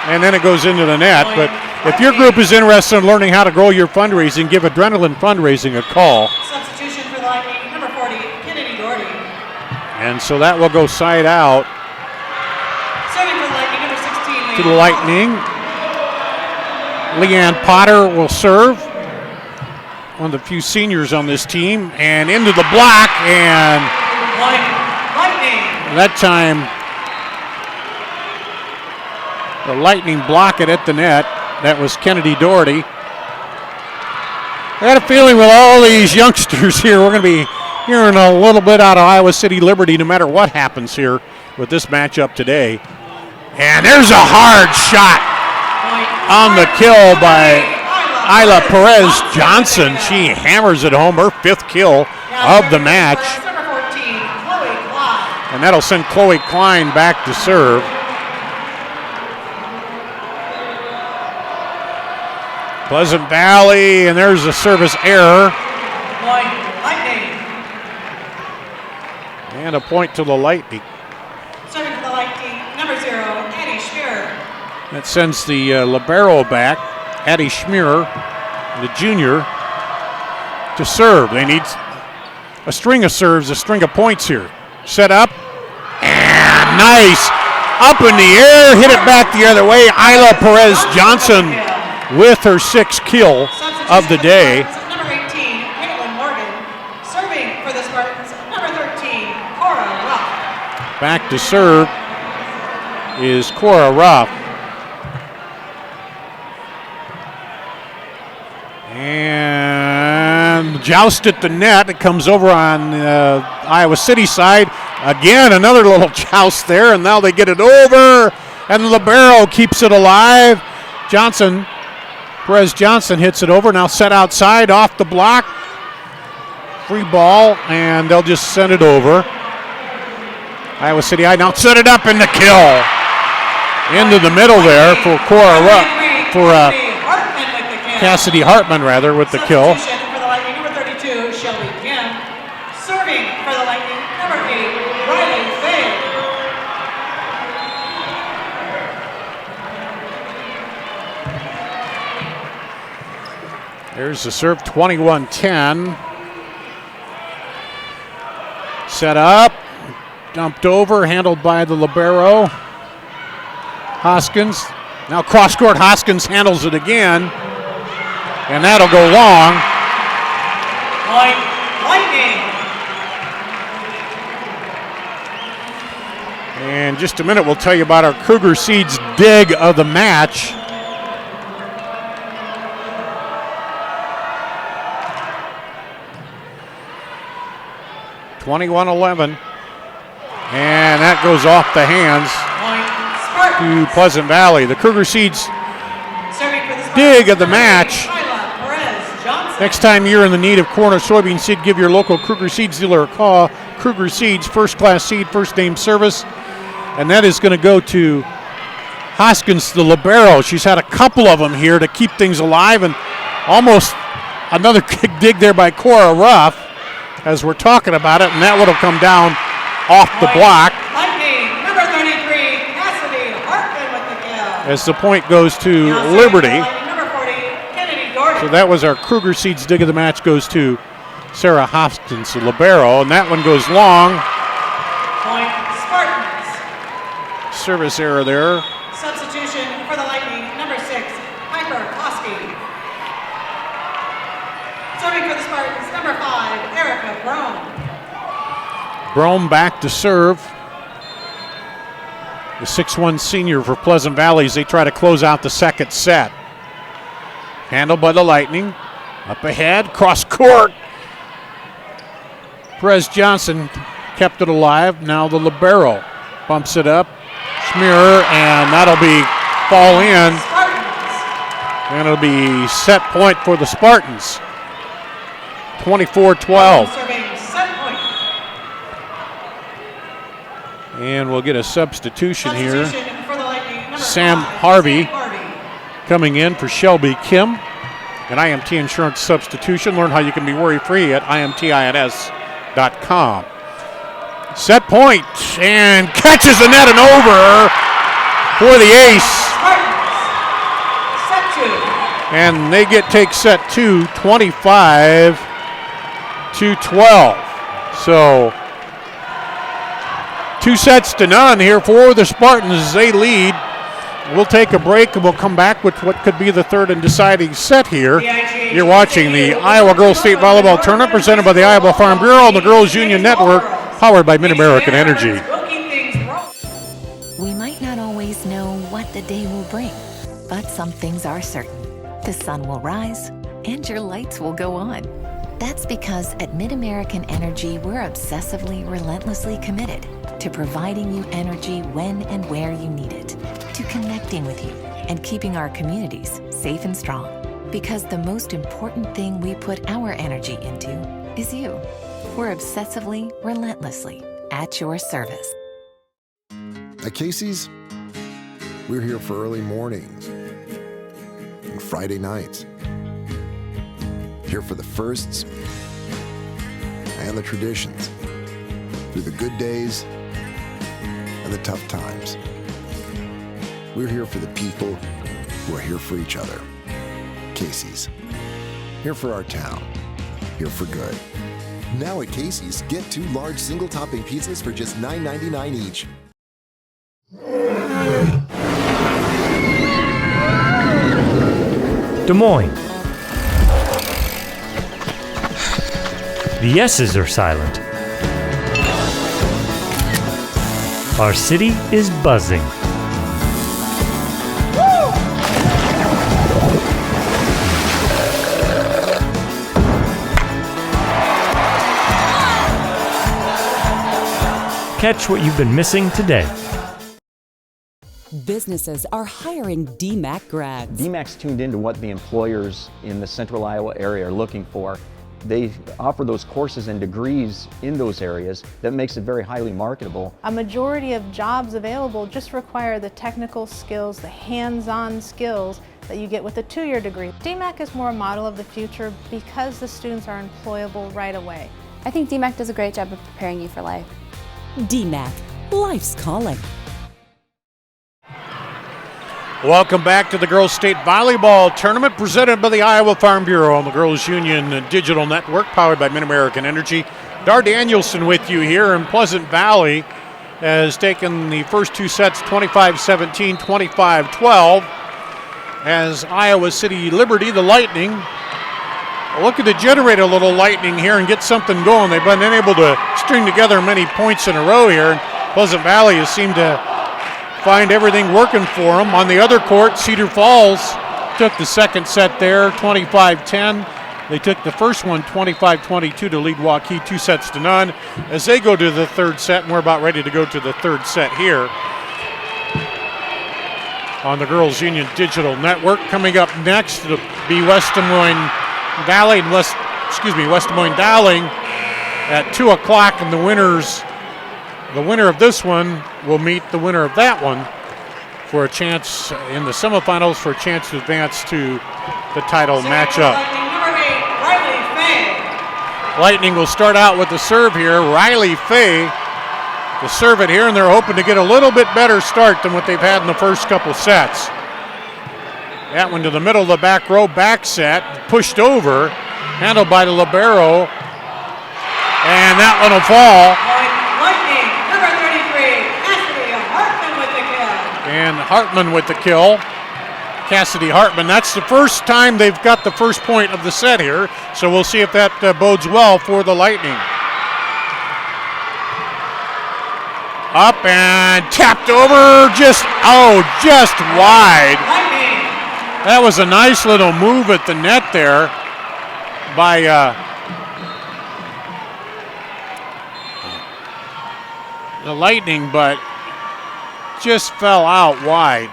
And then it goes into the net. But if your group is interested in learning how to grow your fundraising, give Adrenaline Fundraising a call. Substitution for the Lightning, number 40, Kennedy Doherty. And so that will go side out Serving for the Lightning, number 16, to the Lightning. Leanne Potter will serve. One of the few seniors on this team. And into the block. And Lightning. that time the Lightning block it at the net. That was Kennedy Doherty. I got a feeling with all these youngsters here, we're going to be hearing a little bit out of Iowa City Liberty no matter what happens here with this matchup today. And there's a hard shot on the kill by Isla Perez Johnson. She hammers it home, her 5th kill of the match. And that'll send Chloe Klein back to serve. Pleasant Valley, and there's a service error. And a point to the Lightning. Serving for the Lightning, number 0, Addie Schmier. That sends the Libero back, Addie Schmier, the junior, to serve. They need a string of serves, a string of points here. Set up, and nice. Up in the air, hit it back the other way. Isla Perez Johnson with her 6th kill of the day. Number 18, Kaitlin Morgan. Serving for the Spartans, number 13, Cora Ruff. Back to serve is Cora Ruff. And Joust at the net. It comes over on Iowa City side. Again, another little joust there, and now they get it over. And Libero keeps it alive. Perez Johnson hits it over. Now set outside off the block. Free ball, and they'll just send it over. Iowa City I now set it up in the kill. Into the middle there for Cora Ruff, for Cassidy Hartman rather, with the kill. Substitution for the Lightning, number 32, Shelby Kim. Serving for the Lightning, number 8, Riley Faye. There's the serve, 21-10. Set up, dumped over, handled by the Libero. Hoskins, now cross-court, Hoskins handles it again, and that'll go long. Lightning. And in just a minute, we'll tell you about our Cougar Seeds dig of the match. 21-11. And that goes off the hands to Pleasant Valley. The Kruger Seeds dig of the match. Next time you're in the need of corn or soybean seed, give your local Kruger Seeds dealer a call. Kruger Seeds, first class seed, first name service. And that is going to go to Hoskins, the Libero. She's had a couple of them here to keep things alive, and almost another dig there by Cora Ruff as we're talking about it, and that would have come down off the block. Number 33, Cassidy Hartman with the kill. As the point goes to Liberty. Number 40, Kennedy Gordon. So that was our Kruger Seeds dig of the match, goes to Sarah Hoskins, the Libero, and that one goes long. Point Spartans. Service error there. Substitution for the Lightning, number 6, Piper Koski. Serving for the Spartans, number 5, Erica Brome. Brome back to serve. The 6'1" senior for Pleasant Valley as they try to close out the second set. Handled by the Lightning. Up ahead, cross court. Perez Johnson kept it alive. Now the Libero bumps it up. Schmear, and that'll be fall in. And it'll be set point for the Spartans. 24-12. And we'll get a substitution here. Sam Harvey coming in for Shelby Kim. An IMT insurance substitution. Learn how you can be worry-free at imtins.com. Set point, and catches the net and over for the ace. And they take set 2, 25-12. So 2-0 here for the Spartans as they lead. We'll take a break and we'll come back with what could be the third and deciding set here. You're watching the Iowa Girls State Volleyball Tournament presented by the Iowa Farm Bureau and the Girls Union Network, powered by Mid-American Energy. We might not always know what the day will bring, but some things are certain. The sun will rise and your lights will go on. That's because at Mid-American Energy, we're obsessively, relentlessly committed to providing you energy when and where you need it, to connecting with you and keeping our communities safe and strong. Because the most important thing we put our energy into is you. We're obsessively, relentlessly at your service. At Casey's, we're here for early mornings and Friday nights. Here for the firsts and the traditions, through the good days and the tough times. We're here for the people who are here for each other. Casey's, here for our town, here for good. Now at Casey's, get 2 large single-topping pizzas for just $9.99 each. Des Moines. The S's are silent. Our city is buzzing. Catch what you've been missing today. Businesses are hiring DMAC grads. DMAC's tuned into what the employers in the central Iowa area are looking for. They offer those courses and degrees in those areas that makes it very highly marketable. A majority of jobs available just require the technical skills, the hands-on skills that you get with a 2-year degree. DMAC is more a model of the future because the students are employable right away. I think DMAC does a great job of preparing you for life. DMAC, life's calling. Welcome back to the Girls State Volleyball Tournament presented by the Iowa Farm Bureau and the Girls Union Digital Network, powered by Mid-American Energy. Dar Danielson with you here, in Pleasant Valley has taken the first 2 sets 25-17, 25-12 as Iowa City Liberty, the Lightning, looking to generate a little lightning here and get something going. They've been unable to string together many points in a row here. Pleasant Valley has seemed to find everything working for them. On the other court, Cedar Falls took the second set there, 25-10. They took the first one 25-22 to lead Waukee 2-0 as they go to the third set, and we're about ready to go to the third set here on the Girls Union Digital Network. Coming up next, it'll be West Des Moines Valley and West Des Moines Dowling at 2 o'clock, and the winner of this one will meet the winner of that one for a chance in the semifinals for a chance to advance to the title matchup. Lightning will start out with the serve here. Riley Fay to serve it here, and they're hoping to get a little bit better start than what they've had in the first couple sets. That one to the middle of the back row, back set, pushed over, handled by the Libero, and that one will fall. Lightning, number 33, Cassidy Hartman with the kill. And Hartman with the kill. Cassidy Hartman, that's the first time they've got the first point of the set here, so we'll see if that bodes well for the Lightning. Up and tapped over, just wide. That was a nice little move at the net there by the Lightning, but just fell out wide.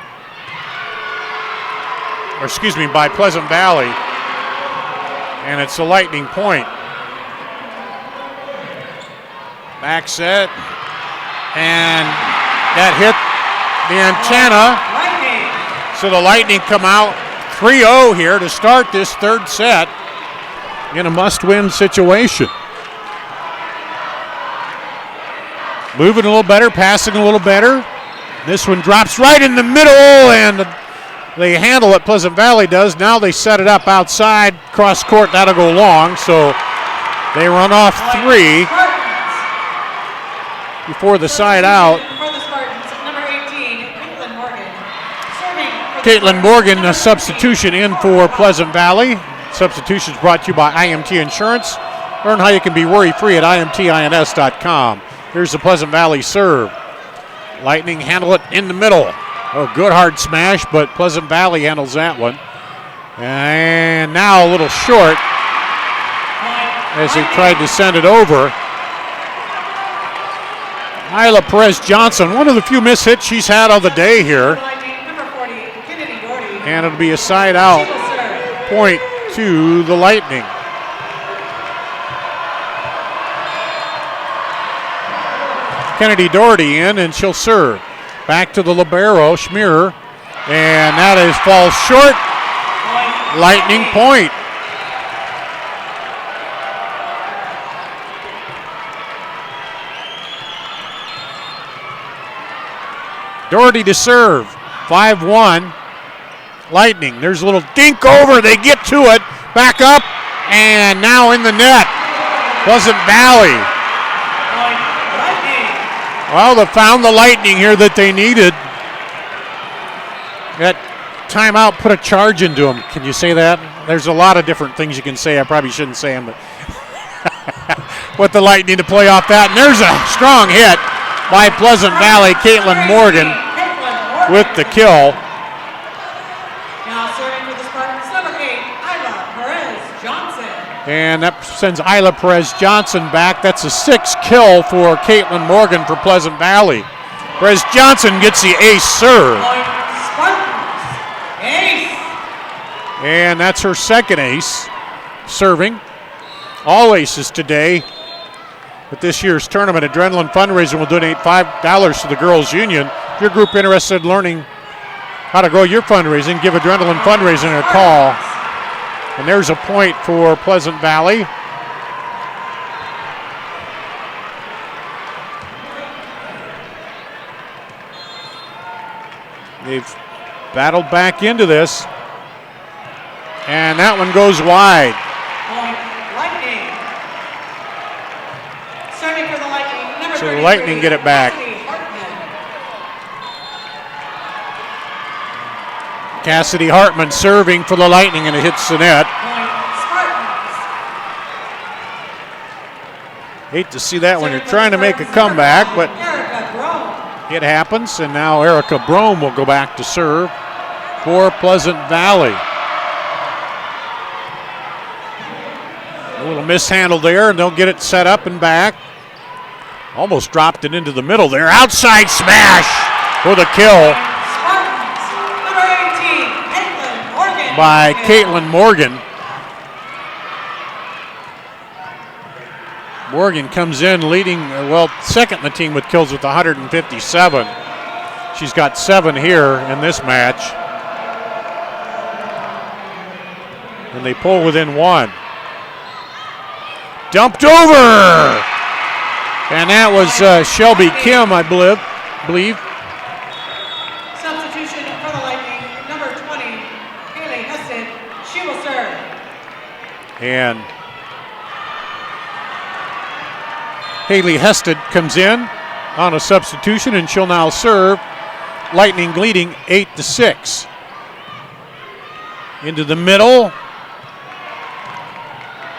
Or excuse me, by Pleasant Valley. And it's a Lightning point. Back set. And that hit the antenna. So the Lightning come out 3-0 here to start this third set in a must-win situation. Moving a little better, passing a little better. This one drops right in the middle, and they handle it, Pleasant Valley does. Now they set it up outside, cross court, that'll go long. So they run off 3 before the side out. For the Spartans, number 18, Kaitlin Morgan. Kaitlin Morgan, a substitution in for Pleasant Valley. Substitutions brought to you by IMT Insurance. Learn how you can be worry-free at imtins.com. Here's the Pleasant Valley serve. Lightning handle it in the middle. Oh, good hard smash, but Pleasant Valley handles that one. And now a little short as they tried to send it over. Isla Perez Johnson, one of the few miss hits she's had of the day here. And it'll be a side out point to the Lightning. Kennedy Doherty in, and she'll serve. Back to the Libero, Schmierer, and that is falls short. Lightning point. Doherty to serve, 5-1. Lightning, there's a little dink over, they get to it, back up, and now in the net. Pleasant Valley. Well, they found the Lightning here that they needed. That timeout put a charge into them. Can you say that? There's a lot of different things you can say. I probably shouldn't say them, but what the Lightning to play off that. And there's a strong hit by Pleasant Valley. Kaitlin Morgan with the kill. Now serving for the Spartans, number 8, Isla Perez Johnson. And that sends Isla Perez Johnson back. That's a 6th kill for Kaitlin Morgan for Pleasant Valley. Perez Johnson gets the ace serve. Ace. And that's her second ace serving. All aces today. At this year's tournament, Adrenaline Fundraising will donate $5 to the Girls Union. If your group interested in learning how to grow your fundraising, give Adrenaline Fundraising a call. And there's a point for Pleasant Valley. They've battled back into this. And that one goes wide. Lightning. Serving for the Lightning, number 33, So the Lightning get it back. Cassidy Hartman serving for the Lightning, and it hits the net. Hate to see that when you're trying to make a comeback, but it happens. And now Erica Brome will go back to serve for Pleasant Valley. little mishandle there, and they'll get it set up and back. Almost dropped it into the middle there. Outside smash for the kill Spartans, number 18, Kaitlin Morgan. by Kaitlin Morgan. Morgan comes in leading, second in the team with kills with 157. She's got 7 here in this match. And they pull within 1. Dumped over! And that was Shelby Kim, I believe. Substitution for the Lightning, number 20, Haley Heston. She will serve. And Haley Hested comes in on a substitution, and she'll now serve. Lightning leading 8-6. Into the middle.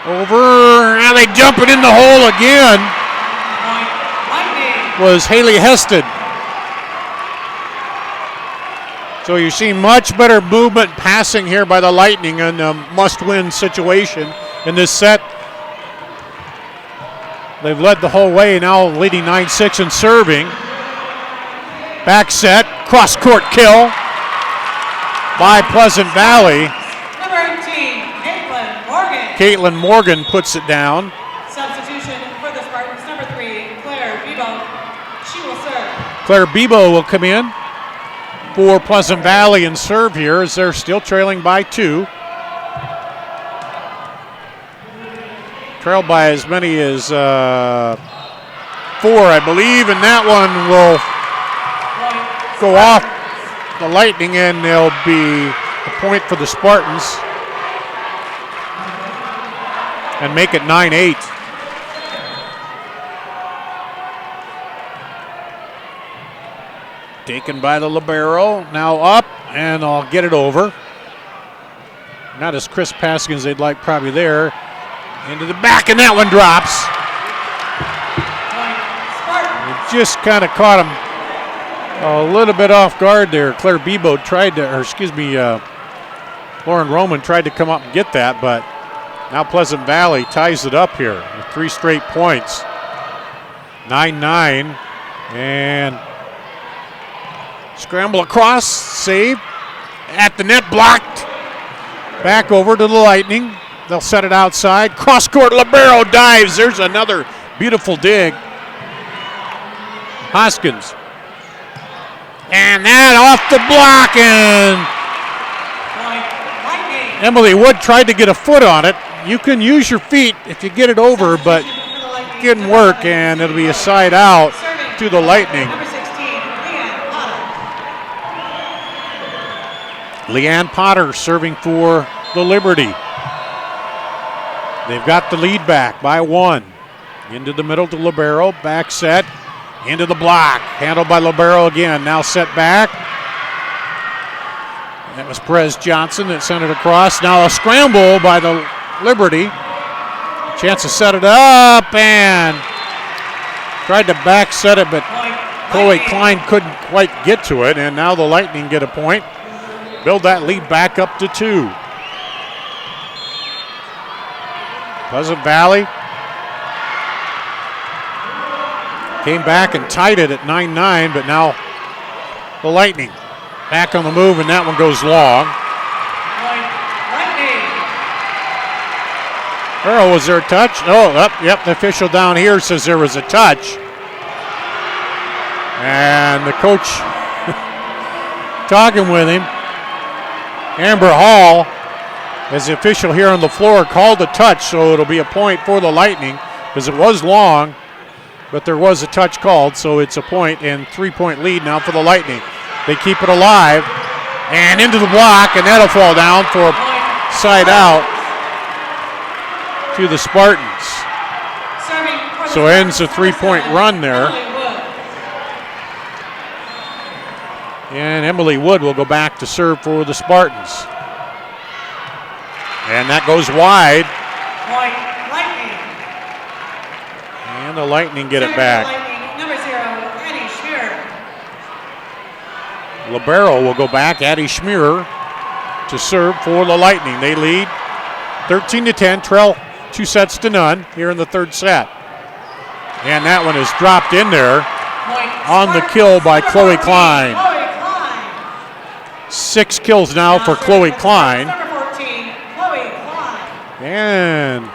Over. Now they dump it in the hole again. Was Haley Hested. So you see much better movement passing here by the Lightning in a must-win situation in this set. They've led the whole way, now leading 9-6 and serving. Back set, cross-court kill by Pleasant Valley. Number 18, Kaitlin Morgan. Kaitlin Morgan puts it down. Substitution for the Spartans, number 3, Claire Bebo. She will serve. Claire Bebo will come in for Pleasant Valley and serve here as they're still trailing by 2. Trailed by as many as 4, I believe, and that one will go off the Lightning, and there'll be a point for the Spartans and make it 9-8. Taken by the Libero, now up, and I'll get it over. Not as crisp passing as they'd like probably there. Into the back, and that one drops. It just kind of caught him a little bit off guard there. Claire Bebo tried to, Lauren Roman tried to come up and get that, but now Pleasant Valley ties it up here with 3 straight points. 9-9, and scramble across, save, at the net, blocked. Back over to the Lightning. They'll set it outside. Cross-court, Libero dives. There's another beautiful dig. Hoskins. And that off the block, and Emily Wood tried to get a foot on it. You can use your feet if you get it over, but it didn't work, and it'll be a side out to the Lightning. Leanne Potter serving for the Liberty. They've got the lead back by 1. Into the middle to Libero, back set, into the block. Handled by Libero again, now set back. That was Perez Johnson that sent it across. Now a scramble by the Liberty. Chance to set it up, and tried to back set it, but Chloe Klein couldn't quite get to it, and now the Lightning get a point. Build that lead back up to 2. Pleasant Valley came back and tied it at 9-9, but now the Lightning back on the move, and that one goes long. Earl, was there a touch? Oh, yep, the official down here says there was a touch. And the coach talking with him, Amber Hall, as the official here on the floor called a touch, so it'll be a point for the Lightning because it was long, but there was a touch called, so it's a point and 3-point lead now for the Lightning. They keep it alive and into the block, and that'll fall down for a side out to the Spartans. So ends the 3-point run there. And Emily Wood will go back to serve for the Spartans. And that goes wide. And the Lightning get it back. Number 0, Addie Schmier. Libero will go back. Addie Schmier to serve for the Lightning. They lead 13-10, trail 2-0 here in the third set. And that one is dropped in there on the kill by Chloe Klein. 6 kills now for Chloe Klein. And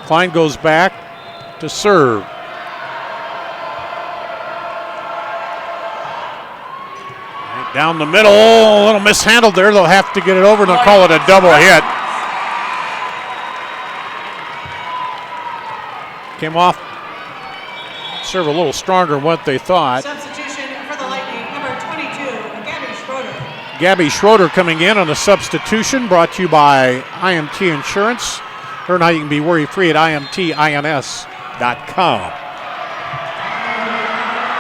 Klein goes back to serve. Right down the middle, a little mishandled there. They'll have to get it over and they'll call it a double hit. Came off serve a little stronger than what they thought. Substitution for the Lightning, number 22, Gabby Schroeder. Gabby Schroeder coming in on a substitution, brought to you by IMT Insurance. Learn how you can be worry-free at imtins.com.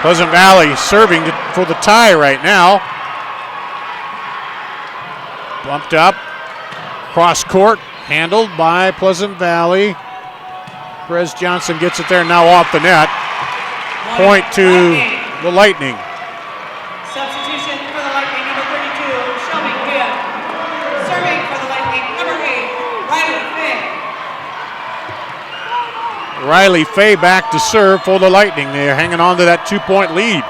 Pleasant Valley serving for the tie right now. Bumped up, cross court, handled by Pleasant Valley. Perez Johnson gets it there now off the net. Point to the Lightning. Substitution for the Lightning, number 32, Shelby Gibb. Serving for the Lightning, number 8, Riley Fay. Riley Fay back to serve for the Lightning. They're hanging on to that 2-point lead.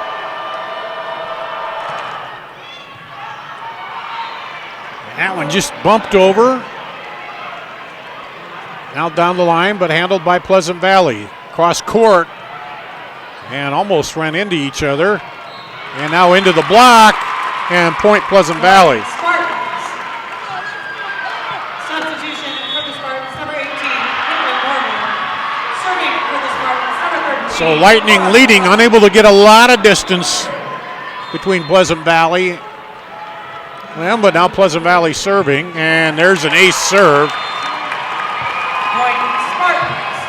That one just bumped over. Now down the line, but handled by Pleasant Valley. Cross court. And almost ran into each other. And now into the block. And point Pleasant Valley. Spartans. Substitution for the Spartans, number 18, Kaitlin Morgan. Serving for the Spartans, number 13. So Lightning leading, unable to get a lot of distance between Pleasant Valley. Well, but now Pleasant Valley serving. And there's an ace serve. Point Spartans.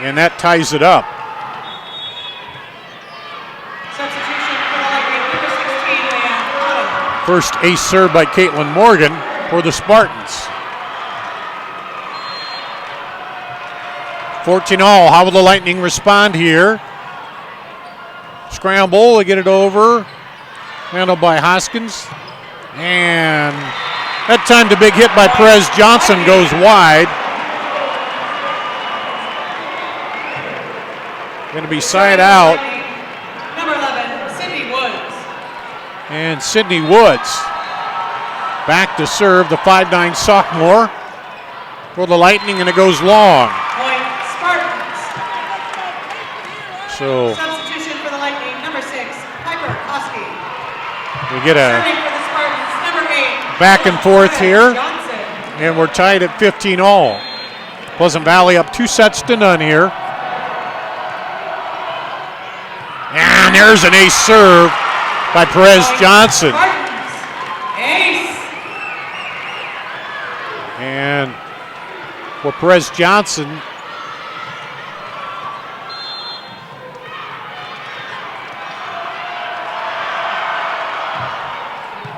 And that ties it up. First ace serve by Kaitlin Morgan for the Spartans. 14-all. How will the Lightning respond here? Scramble to get it over. Handled by Hoskins. And that time the big hit by Perez Johnson goes wide. Going to be side out. Number 11, Sydney Woods. And Sydney Woods back to serve, the 5'9" sophomore for the Lightning, and it goes long. Point Spartans. So Substitution for the Lightning, number 6, Piper Koski. we get a Serving for the Spartans, number 8, back and forth here, Johnson. and we're tied at 15-all. Pleasant Valley up 2-0 here. And there's an ace serve by Perez Johnson. Ace. And for Perez Johnson,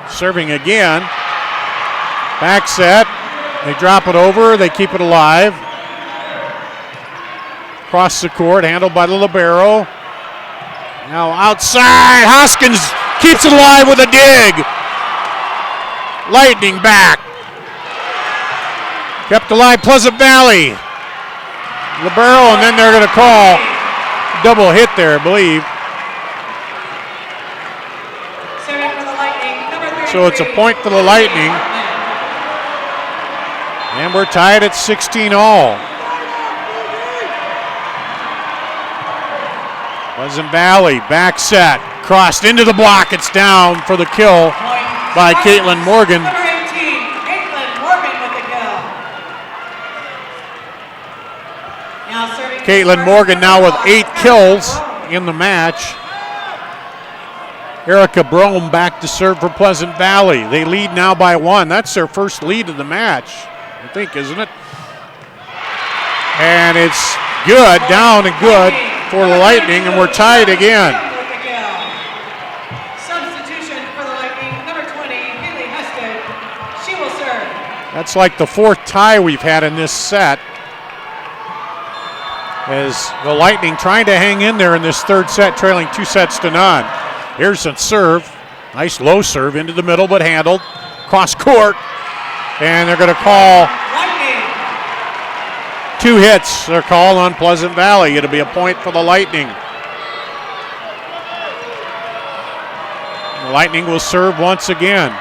serving again. Back set. They drop it over. They keep it alive. Cross the court. Handled by the Libero. Now outside. Hoskins keeps it alive with a dig. Lightning back. Kept alive Pleasant Valley. Libero, and then they're going to call double hit there, I believe. Serving for the Lightning, number 33. So it's a point for the Lightning. And we're tied at 16-all. Pleasant Valley, back set, crossed into the block. It's down for the kill by Kaitlin Morgan. Number 18, Kaitlin Morgan with the kill. Now serving Kaitlin Morgan now with 8 kills in the match. Erica Brome back to serve for Pleasant Valley. They lead now by 1. That's their first lead of the match, I think, isn't it? And it's good, down and good for the Lightning, and we're tied again. Substitution for the Lightning, number 20, Haley Hested. She will serve. That's like the 4th tie we've had in this set. As the Lightning trying to hang in there in this third set, trailing 2-0. Here's a serve. Nice low serve into the middle, but handled. Cross court. And they're going to call 2 hits are called on Pleasant Valley. It'll be a point for the Lightning. The Lightning will serve once again.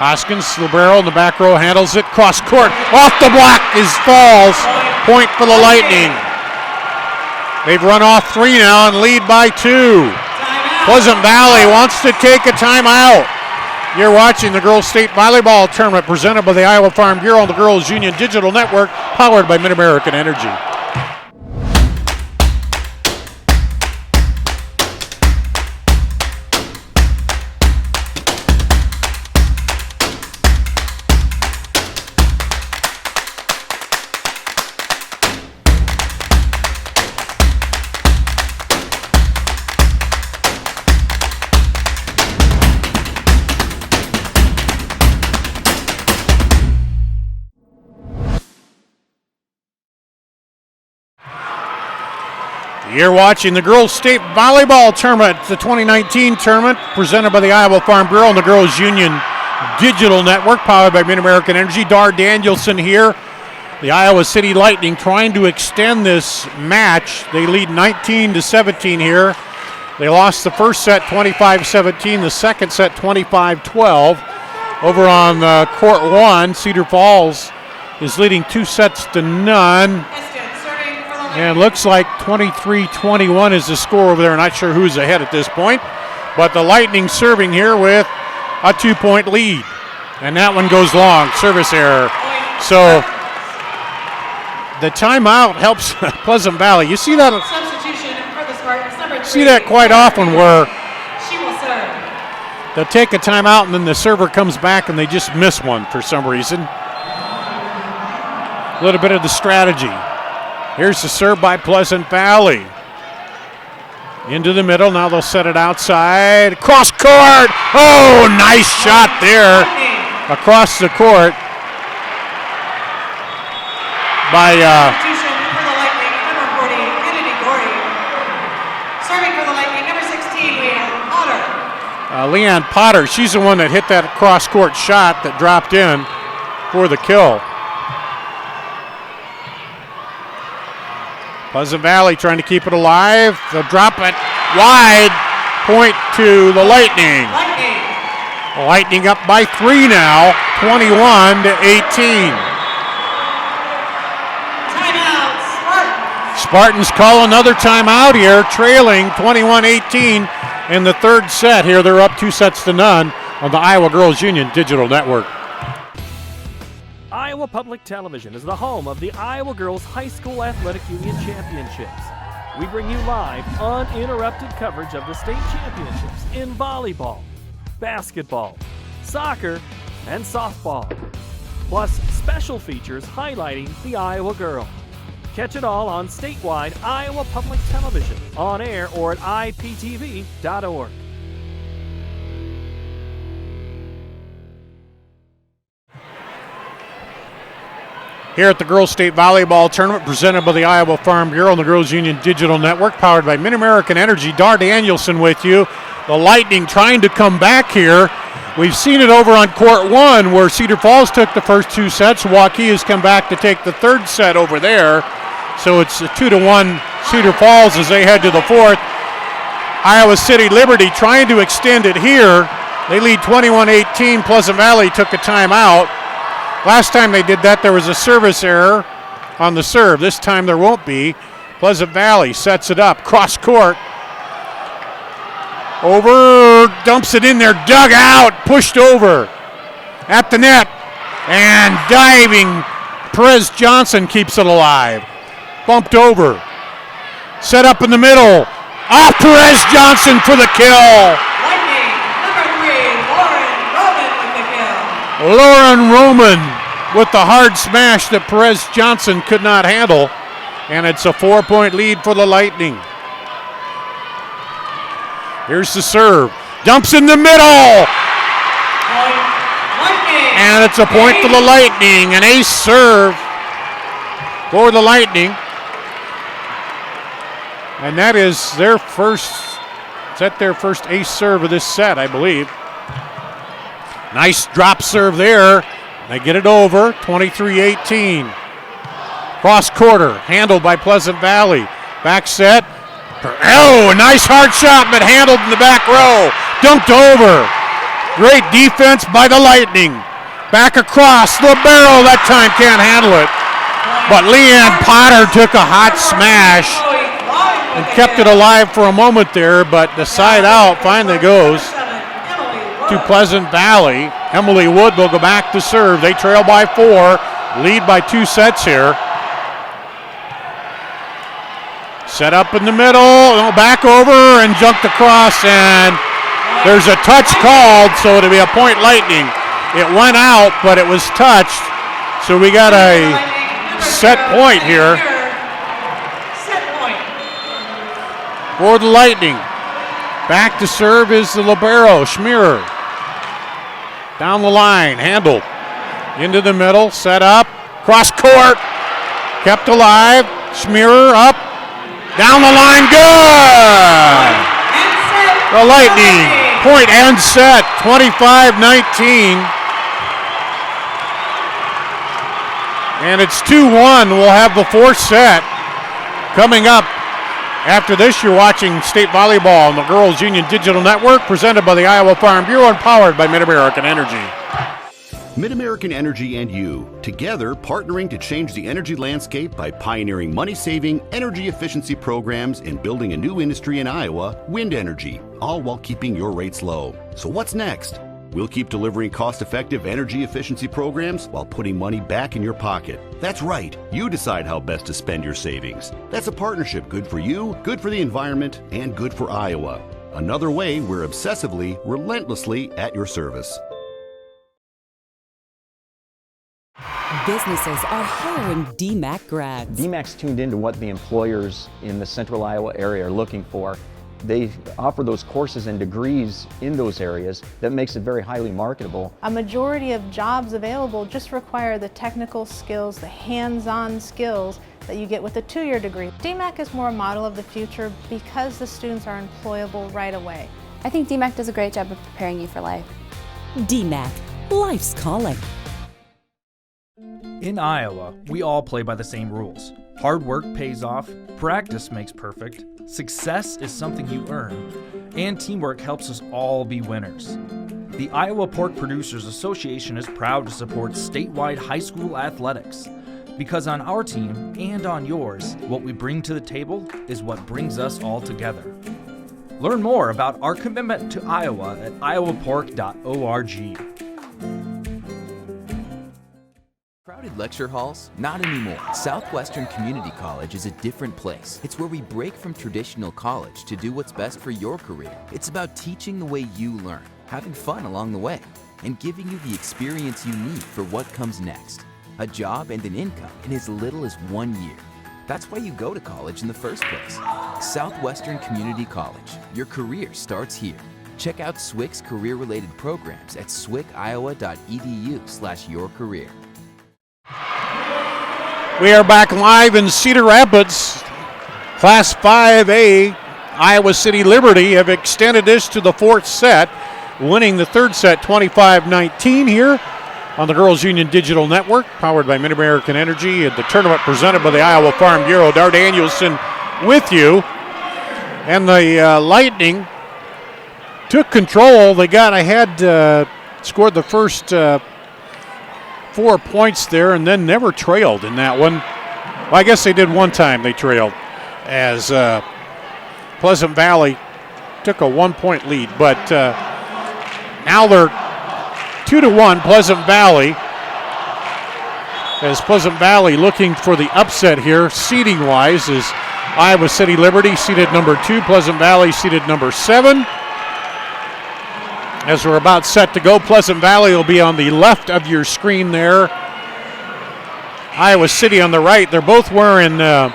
Hoskins, Libero in the back row handles it. Cross court, off the block is falls. Point for the Lightning. They've run off 3 now and lead by 2. Pleasant Valley wants to take a timeout. You're watching the Girls State Volleyball Tournament presented by the Iowa Farm Bureau and the Girls Union Digital Network, powered by Mid-American Energy. You're watching the Girls State Volleyball Tournament, the 2019 tournament, presented by the Iowa Farm Bureau and the Girls Union Digital Network, powered by Mid-American Energy. Danielson here. The Iowa City Lightning trying to extend this match. They lead 19-17 here. They lost the first set 25-17, the second set 25-12. Over on court 1, Cedar Falls is leading 2-0. And looks like 23-21 is the score over there. Not sure who's ahead at this point. But the Lightning serving here with a 2-point lead. And that one goes long. Service error. So the timeout helps Pleasant Valley. You see that? Substitution for the Spartans, number 3. See that quite often where She will serve. they'll take a timeout and then the server comes back and they just miss one for some reason. A little bit of the strategy. Here's the serve by Pleasant Valley. Into the middle. Now they'll set it outside. Cross court. Oh, nice shot there. Across the court by Substitution for the Lightning, number 40, Kennedy Gorey. Serving for the Lightning, number 16, Leanne Potter. Leanne Potter. She's the one that hit that cross court shot that dropped in for the kill. Pleasant Valley trying to keep it alive. They'll drop it wide. Point to the Lightning. Lightning up by 3 now, 21-18. Timeout, Spartans. Spartans call another timeout here, trailing 21-18 in the third set here. They're up 2-0 on the Iowa Girls Union Digital Network. Iowa Public Television is the home of the Iowa Girls High School Athletic Union Championships. We bring you live, uninterrupted coverage of the state championships in volleyball, basketball, soccer, and softball. Plus special features highlighting the Iowa girl. Catch it all on statewide Iowa Public Television, on air or at iptv.org. Here at the Girls State Volleyball Tournament presented by the Iowa Farm Bureau and the Girls Union Digital Network, powered by Mid-American Energy. Danielson with you. The Lightning trying to come back here. We've seen it over on court 1 where Cedar Falls took the first 2 sets. Waukee has come back to take the third set over there. So it's a 2-1 Cedar Falls as they head to the fourth. Iowa City Liberty trying to extend it here. They lead 21-18. Pleasant Valley took a timeout. Last time they did that, there was a service error on the serve. This time there won't be. Pleasant Valley sets it up. Cross court. Over. Dumps it in there. Dug out. Pushed over. At the net. And diving. Perez Johnson keeps it alive. Bumped over. Set up in the middle. Off Perez Johnson for the kill. Lauren Roman with the hard smash that Perez Johnson could not handle. And it's a 4-point lead for the Lightning. Here's the serve. Dumps in the middle. And it's a point for the Lightning. An ace serve for the Lightning. And that is their first, is that their first ace serve of this set, I believe. Nice drop serve there. They get it over, 23-18. Cross quarter, handled by Pleasant Valley. Back set. Oh, nice hard shot, but handled in the back row. Dunked over. Great defense by the Lightning. Back across, Libero that time can't handle it. But Leanne Potter took a hot smash and kept it alive for a moment there, but the side out finally goes to Pleasant Valley. Emily Wood will go back to serve. They trail by 4, lead by 2 sets here. Set up in the middle, back over and jumped across, and there's a touch called, so it'll be a point Lightning. It went out, but it was touched, so we got a set point here for the Lightning. Back to serve is the Libero, Schmierer. Down the line, handled. Into the middle, set up, cross court, kept alive, Schmierer up, down the line, good! The Lightning, point and set, 25-19. And it's 2-1. We'll have the 4th set coming up. After this, you're watching State Volleyball on the Girls Union Digital Network, presented by the Iowa Farm Bureau and powered by Mid-American Energy. Mid-American Energy and you, together partnering to change the energy landscape by pioneering money-saving, energy efficiency programs and building a new industry in Iowa, wind energy, all while keeping your rates low. So what's next? We'll keep delivering cost-effective energy efficiency programs while putting money back in your pocket. That's right, you decide how best to spend your savings. That's a partnership good for you, good for the environment, and good for Iowa. Another way we're obsessively, relentlessly at your service. Businesses are hiring DMAC grads. DMAC's tuned into what the employers in the central Iowa area are looking for. They offer those courses and degrees in those areas that makes it very highly marketable. A majority of jobs available just require the technical skills, the hands-on skills that you get with a 2-year degree. DMAC is more a model of the future because the students are employable right away. I think DMAC does a great job of preparing you for life. DMAC, life's calling. In Iowa, we all play by the same rules. Hard work pays off, practice makes perfect, success is something you earn, and teamwork helps us all be winners. The Iowa Pork Producers Association is proud to support statewide high school athletics, because on our team and on yours, what we bring to the table is what brings us all together. Learn more about our commitment to Iowa at iowapork.org. Crowded lecture halls? Not anymore. Southwestern Community College is a different place. It's where we break from traditional college to do what's best for your career. It's about teaching the way you learn, having fun along the way, and giving you the experience you need for what comes next. A job and an income in as little as 1 year. That's why you go to college in the first place. Southwestern Community College. Your career starts here. Check out SWC's career-related programs at swciowa.edu/yourcareer. We are back live in Cedar Rapids. Class 5A, Iowa City Liberty have extended this to the 4th set, winning the 3rd set 25-19 here on the Girls Union Digital Network, powered by Mid-American Energy, and the tournament presented by the Iowa Farm Bureau. Danielson with you. And the Lightning took control. They got ahead, scored the first 4 points there, and then never trailed in that one. Well, I guess they did one time they trailed, as Pleasant Valley took a 1-point lead. But now they're 2-1 Pleasant Valley, as Pleasant Valley looking for the upset here seeding-wise, is Iowa City Liberty seeded number 2, Pleasant Valley seeded number 7. As we're about set to go, Pleasant Valley will be on the left of your screen there. Iowa City on the right. They're both wearing the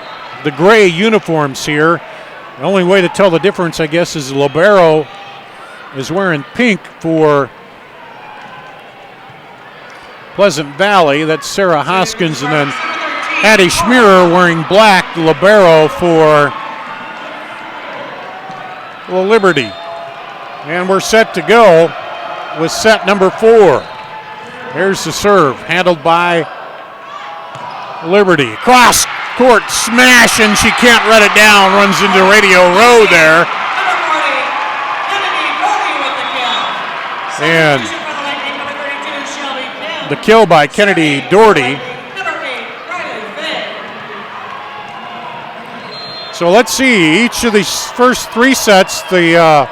gray uniforms here. The only way to tell the difference, I guess, is Libero is wearing pink for Pleasant Valley. That's Sarah Hoskins. And then Addie Schmierer wearing black, Libero for Liberty. And we're set to go. with set number 4. Here's the serve, handled by Liberty. Cross court smash, and she can't run it down. Runs into Radio Row there. And the kill by Kennedy Doherty. So let's see, each of these first 3 sets, the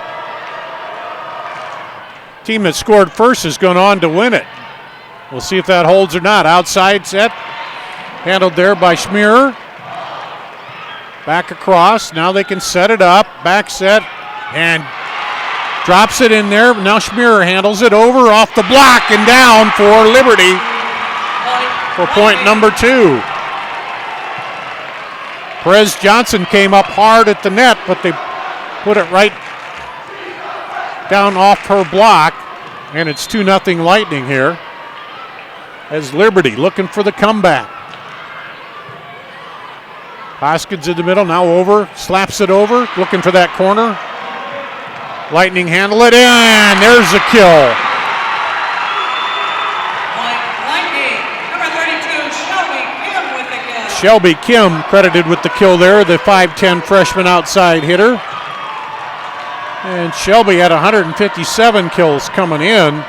team that scored first has gone on to win it. We'll see if that holds or not. Outside set, handled there by Schmerer. Back across, now they can set it up. Back set, and drops it in there. Now Schmerer handles it over off the block and down for Liberty for point number 2. Perez Johnson came up hard at the net, but they put it right down off her block, and it's 2-0 Lightning here as Liberty looking for the comeback. Hoskins in the middle, now over, slaps it over, looking for that corner. Lightning handle it, and there's a kill. Shelby Kim credited with the kill there, the 5'10 freshman outside hitter. And Shelby had 157 kills coming in.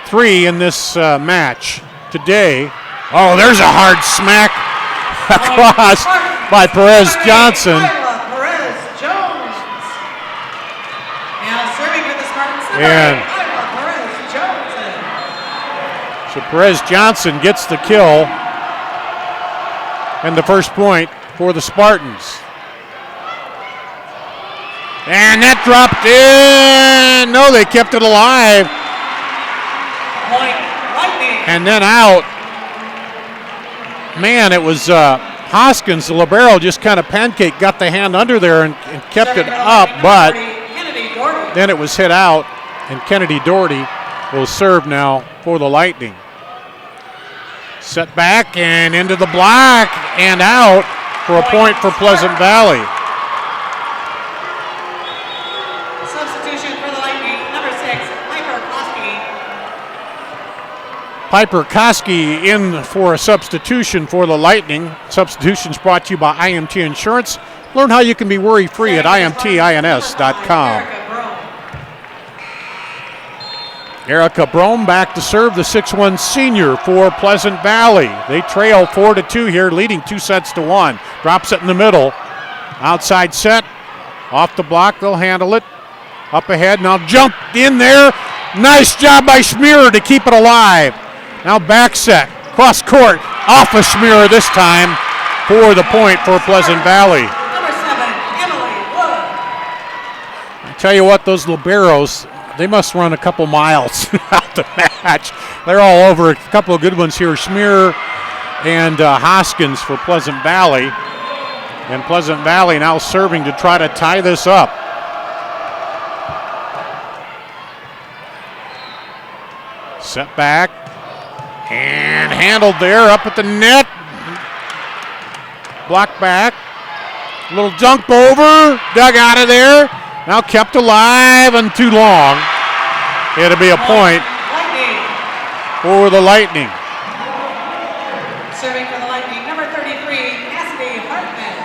3 in this match today. Oh, there's a hard smack across by Perez Johnson. And so Perez Johnson gets the kill and the first point for the Spartans. And that dropped in. No, they kept it alive. And then out. Man, it was Hoskins, the Libero, just kind of pancake, got the hand under there and kept it up, but then it was hit out, and Kennedy Doherty will serve now for the Lightning. Set back and into the block and out for a point for Pleasant Valley. Substitution for the Lightning, number 6, Piper Koski in for a substitution for the Lightning. Substitutions brought to you by IMT Insurance. Learn how you can be worry-free at imtins.com. Erica Brome back to serve, the 6'1 senior for Pleasant Valley. They trail 4-2 here, leading 2-1. Drops it in the middle. Outside set, off the block, they'll handle it. Up ahead, now jump in there. Nice job by Schmerer to keep it alive. Now back set, cross court, off of Schmerer this time for the point for Pleasant Valley. Number 7, Emily Wood. I tell you what, those Liberos, they must run a couple miles out the match. They're all over. A couple of good ones here. Schmerer and Hoskins for Pleasant Valley. And Pleasant Valley now serving to try to tie this up. Set back and handled there up at the net. Block back. A little jump over. Dug out of there. Now kept alive and too long. It'll be a point for the Lightning. Serving for the Lightning, number 33, Cassidy Hartman.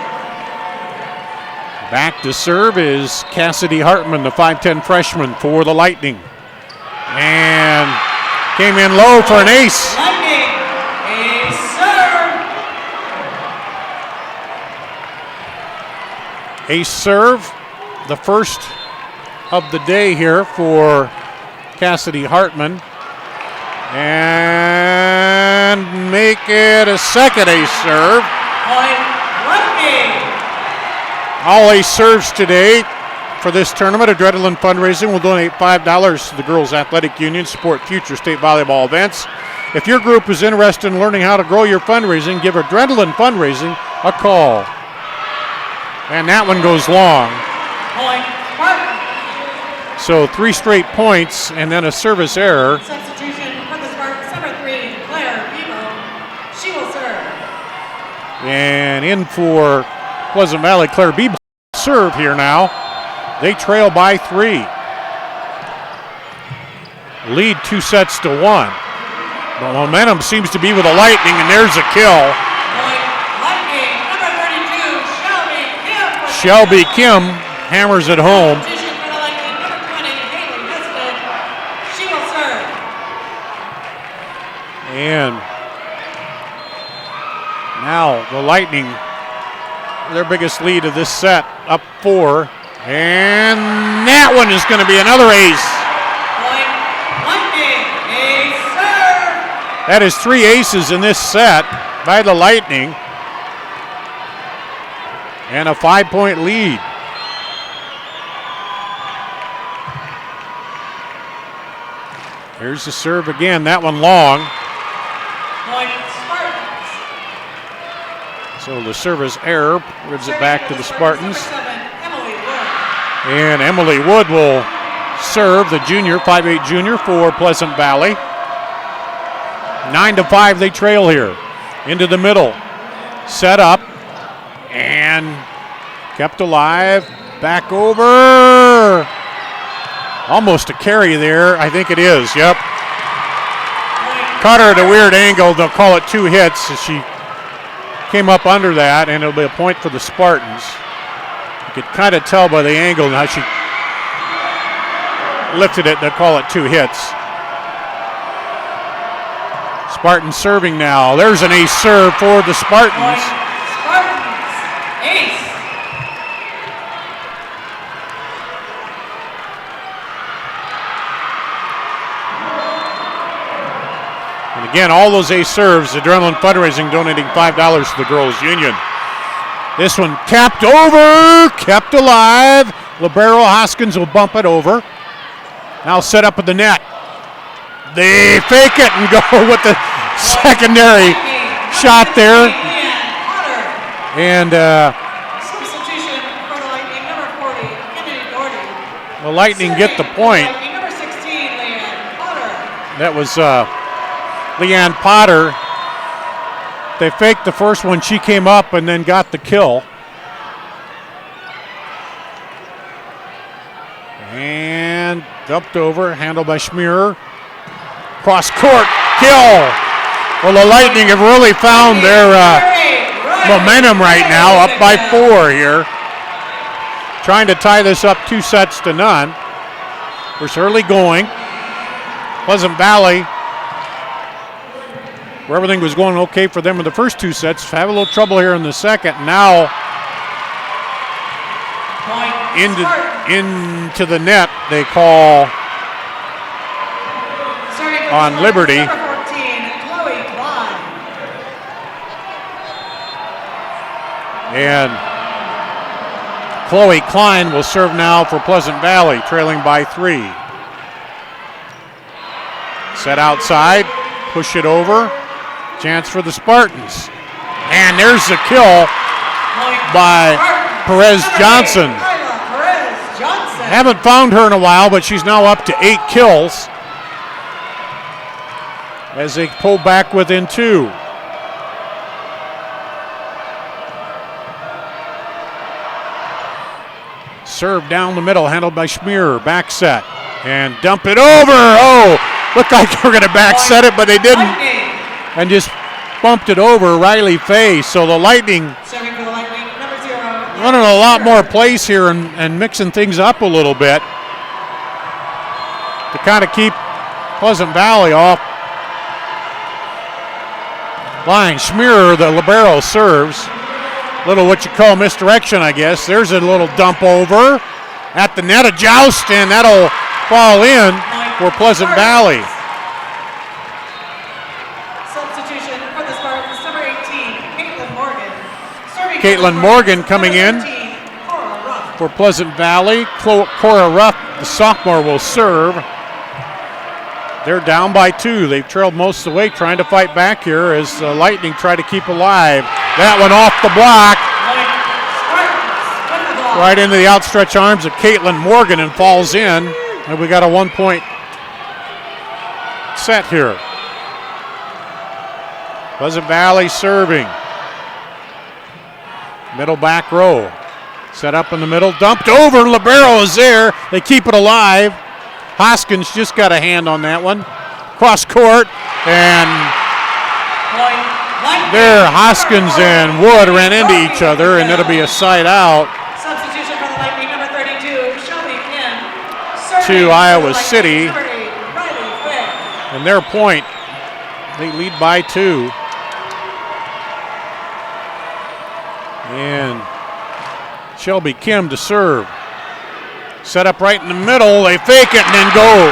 Back to serve is Cassidy Hartman, the 5'10 freshman for the Lightning. And came in low for an ace. Lightning, ace serve. Ace serve, the first of the day here for Cassidy Hartman. And make it a second ace serve. Point Lightning. All ace serves today for this tournament. Adrenaline Fundraising will donate $5 to the Girls Athletic Union, support future state volleyball events. If your group is interested in learning how to grow your fundraising, give Adrenaline Fundraising a call. And that one goes long. Point Spartan. So 3 straight points and then a service error. Substitution for the Spartans, number 3, Claire Bebo. She will serve. And in for Pleasant Valley, Claire Bebo serve here now. They trail by 3. lead 2-1. The momentum seems to be with the Lightning, and there's a kill. Lightning, number 32, Shelby Kim hammers it home. She will serve. And now the Lightning, their biggest lead of this set, up 4. And that one is going to be another ace. Lightning, ace serve. That is 3 aces in this set by the Lightning. And a 5-point lead. Here's the serve again, that one long. So the service error gives it back to the Spartans. And Emily Wood will serve, the junior, 5'8" junior for Pleasant Valley. 9-5 they trail here. Into the middle. Set up. And kept alive. Back over. Almost a carry there. I think it is. Yep. Caught her at a weird angle. They'll call it 2 hits as she came up under that, and it'll be a point for the Spartans. You could kind of tell by the angle and how she lifted it. They'll call it 2 hits. Spartans serving now. There's an ace serve for the Spartans. Spartans, ace. And again, all those ace serves, Adrenaline Fundraising donating $5 to the Girls Union. This one capped over, kept alive. Libero Hoskins will bump it over. Now set up at the net. They fake it and go with the secondary shot there. And Substitution for the Lightning, number 40, Kennedy Doherty. the Lightning get the point. Number 16, Leanne Potter. That was Leanne Potter. They faked the first one. She came up and then got the kill. And dumped over, handled by Schmear. Cross court, kill. Well, the Lightning have really found their momentum right now, up by 4 here. Trying to tie this up 2-0. It's early going. Pleasant Valley, where everything was going okay for them in the first 2 sets, have a little trouble here in the second. Now into the net, they call on Liberty. Number 14, Chloe Klein. And Chloe Klein will serve now for Pleasant Valley, trailing by 3. Set outside, push it over. Chance for the Spartans. And there's the kill by Perez Johnson. Haven't found her in a while, but she's now up to 8 kills as they pull back within 2. Serve down the middle, handled by Schmear. Back set and dump it over. Oh, looked like they were going to back set it, but they didn't. And just bumped it over Riley Fay. So the Lightning Serving for the Lightning, number 0. running a lot more plays here and mixing things up a little bit to kind of keep Pleasant Valley off line. Schmear, the libero, serves. Little what you call misdirection, I guess. There's a little dump over at the net of Joust, and that'll fall in for Pleasant Valley. Substitution for the Spartans, number 18, Kaitlin Morgan. Serving Kaitlin Morgan coming in for Pleasant Valley. Cora Ruff, the sophomore, will serve. They're down by 2. They've trailed most of the way, trying to fight back here as the Lightning try to keep alive. That one off the block. Right into the outstretched arms of Kaitlin Morgan and falls in. And we got a 1-point set here. Pleasant Valley serving. Middle back row. Set up in the middle. Dumped over. Libero is there. They keep it alive. Hoskins just got a hand on that one. Cross court, and there Hoskins and Wood ran into each other, and it'll be a side out Substitution for the Lightning, number 32, Shelby Kim. to Iowa City. And their point, they lead by 2. And Shelby Kim to serve. Set up right in the middle. They fake it and then go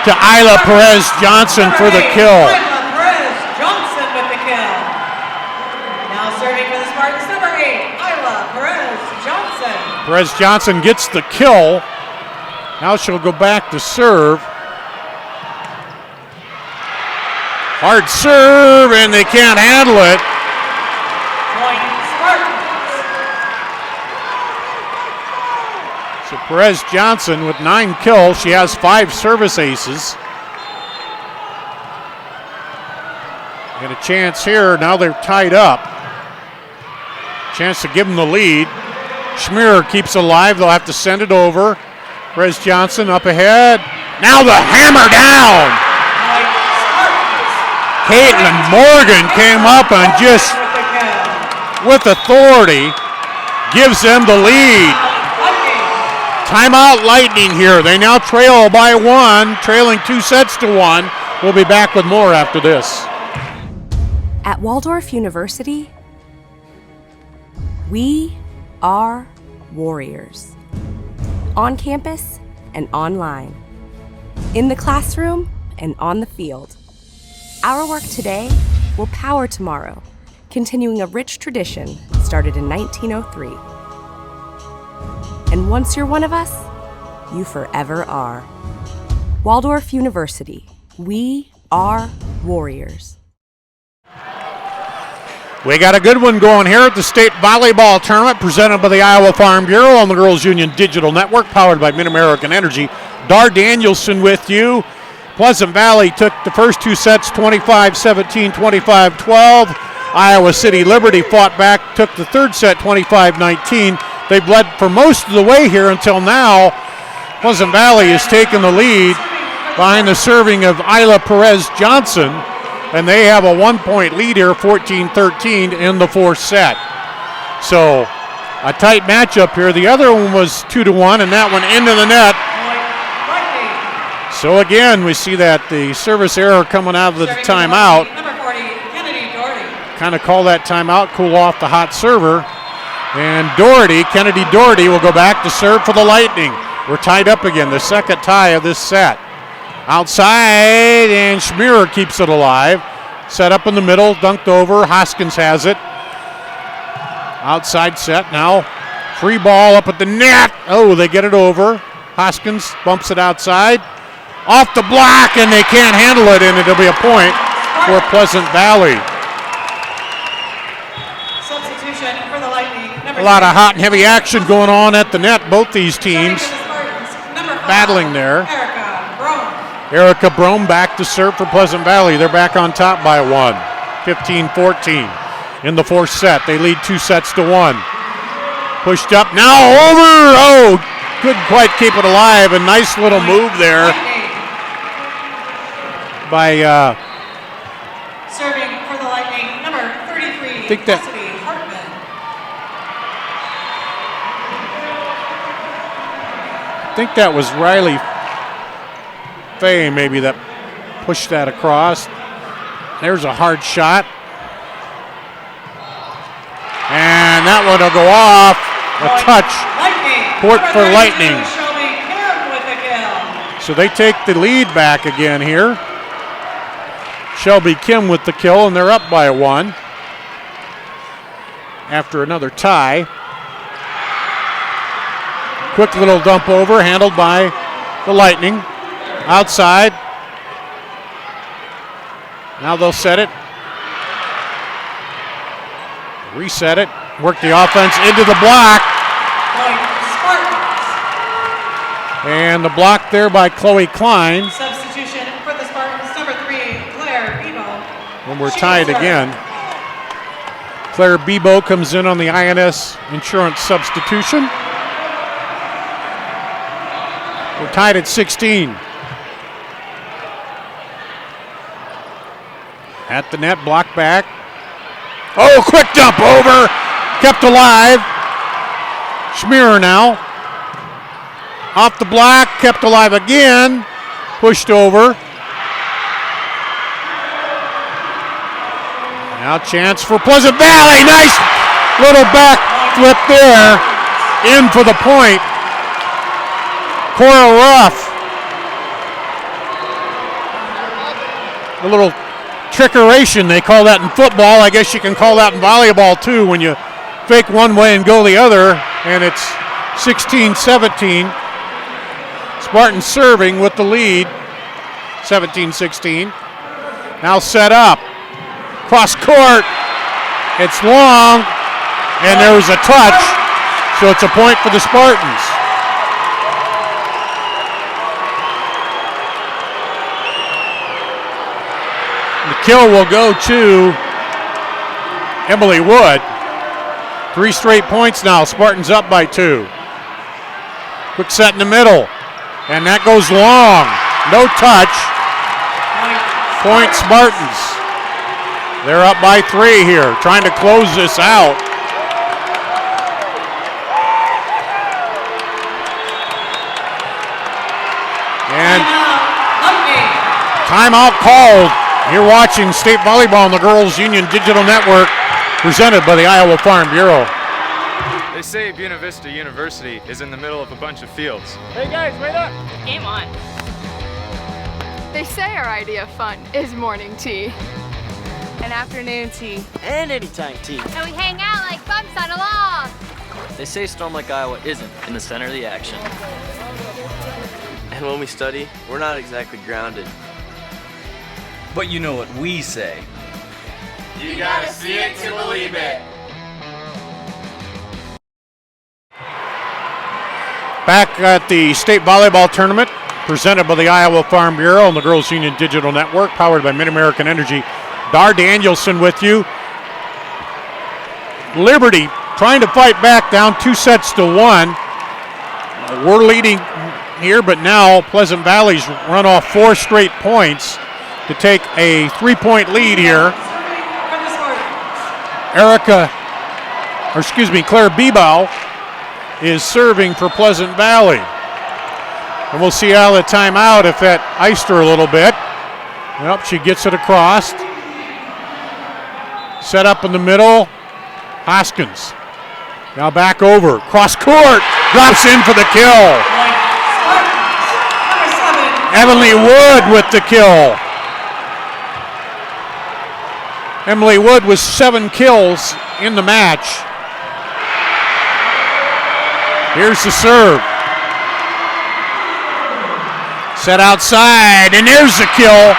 to Isla Perez Johnson for the kill. Isla Perez Johnson with the kill. Now serving for the Spartans, number 8, Isla Perez Johnson. Perez Johnson gets the kill. Now she'll go back to serve. Hard serve, and they can't handle it. Point Spartans. So Perez Johnson with 9 kills. She has 5 service aces. And a chance here. Now they're tied up. Chance to give them the lead. Schmerer keeps it alive. They'll have to send it over. Perez Johnson up ahead. Now the hammer down. Kaitlin Morgan came up and just, with authority, gives them the lead. Timeout Lightning here. They now trail by 1, trailing 2 sets to 1. We'll be back with more after this. At Waldorf University, we are warriors. On campus and online. In the classroom and on the field. Our work today will power tomorrow, continuing a rich tradition started in 1903. And once you're one of us, you forever are. Waldorf University, we are warriors. We got a good one going here at the state volleyball tournament presented by the Iowa Farm Bureau on the Girls Union Digital Network, powered by Mid-American Energy. Danielson with you. Pleasant Valley took the first 2 sets 25-17, 25-12. Iowa City Liberty fought back, took the third set 25-19. They've led for most of the way here until now. Pleasant Valley has taken the lead behind the serving of Isla Perez Johnson, and they have a 1-point lead here, 14-13 in the 4th set. So a tight matchup here. The other one was 2-1, and that one into the net. So again, we see that the service error coming out of the timeout. Kind of call that timeout, cool off the hot server. And Kennedy Doherty will go back to serve for the Lightning. We're tied up again, the second tie of this set. Outside, and Schmerer keeps it alive. Set up in the middle, dunked over. Hoskins has it. Outside set now. Free ball up at the net. Oh, they get it over. Hoskins bumps it outside. Off the block, and they can't handle it, and it'll be a point for Pleasant Valley. Substitution for the Lightning. A lot of hot and heavy action going on at the net. Both these teams battling there. Erica Brome back to serve for Pleasant Valley. They're back on top by 1, 15-14 in the 4th set. They lead 2 sets to 1. Pushed up, now over. Oh, couldn't quite keep it alive. A nice little move there by serving for the Lightning, number 33, Cassidy Hartman. I think that was Riley Fay maybe that pushed that across. There's a hard shot. And that one will go off. A touch. Court for Lightning. So they take the lead back again here. Shelby Kim with the kill, and they're up by 1 after another tie. Quick little dump over, handled by the Lightning. Outside. Now they'll set it. Reset it. Work the offense into the block. And the block there by Chloe Klein. Substitution for the Spartans, number 3, Claire Bebo. And we're tied again. Claire Bebo comes in on the INS insurance substitution. We're tied at 16. At the net, block back. Oh, quick dump over. Kept alive. Schmear now. Off the block, kept alive again. Pushed over. Now chance for Pleasant Valley. Nice little back flip there. In for the point. Cora Ruff. A little trickeration, they call that in football. I guess you can call that in volleyball too, when you fake one way and go the other, and it's 16-17. Spartans serving with the lead, 17-16. Now set up. Cross court. It's long, and there was a touch, so it's a point for the Spartans. The kill will go to Emily Wood. 3 straight points now. Spartans up by 2. Quick set in the middle. And that goes long. No touch. Point Spartans. They're up by 3 here, trying to close this out. And timeout called. You're watching State Volleyball on the Girls Union Digital Network, presented by the Iowa Farm Bureau. They say Buena Vista University is in the middle of a bunch of fields. Hey guys, wait up! Game on. They say our idea of fun is morning tea, and afternoon tea, and anytime tea. And we hang out like bumps on a log. They say Storm Lake, Iowa isn't in the center of the action. And when we study, we're not exactly grounded. But you know what we say. You gotta see it to believe it. Back at the state volleyball tournament, presented by the Iowa Farm Bureau and the Girls Union Digital Network, powered by Mid-American Energy. Danielson with you. Liberty trying to fight back, down 2-1. We're leading here, but now Pleasant Valley's run off 4 straight points to take a 3-point lead here. Claire Bebow is serving for Pleasant Valley. And we'll see out of the timeout if that iced her a little bit. Well, she gets it across. Set up in the middle. Hoskins. Now back over. Cross court. Drops in for the kill. Emily Wood with the kill. Emily Wood with 7 kills in the match. Here's the serve. Set outside, and there's the kill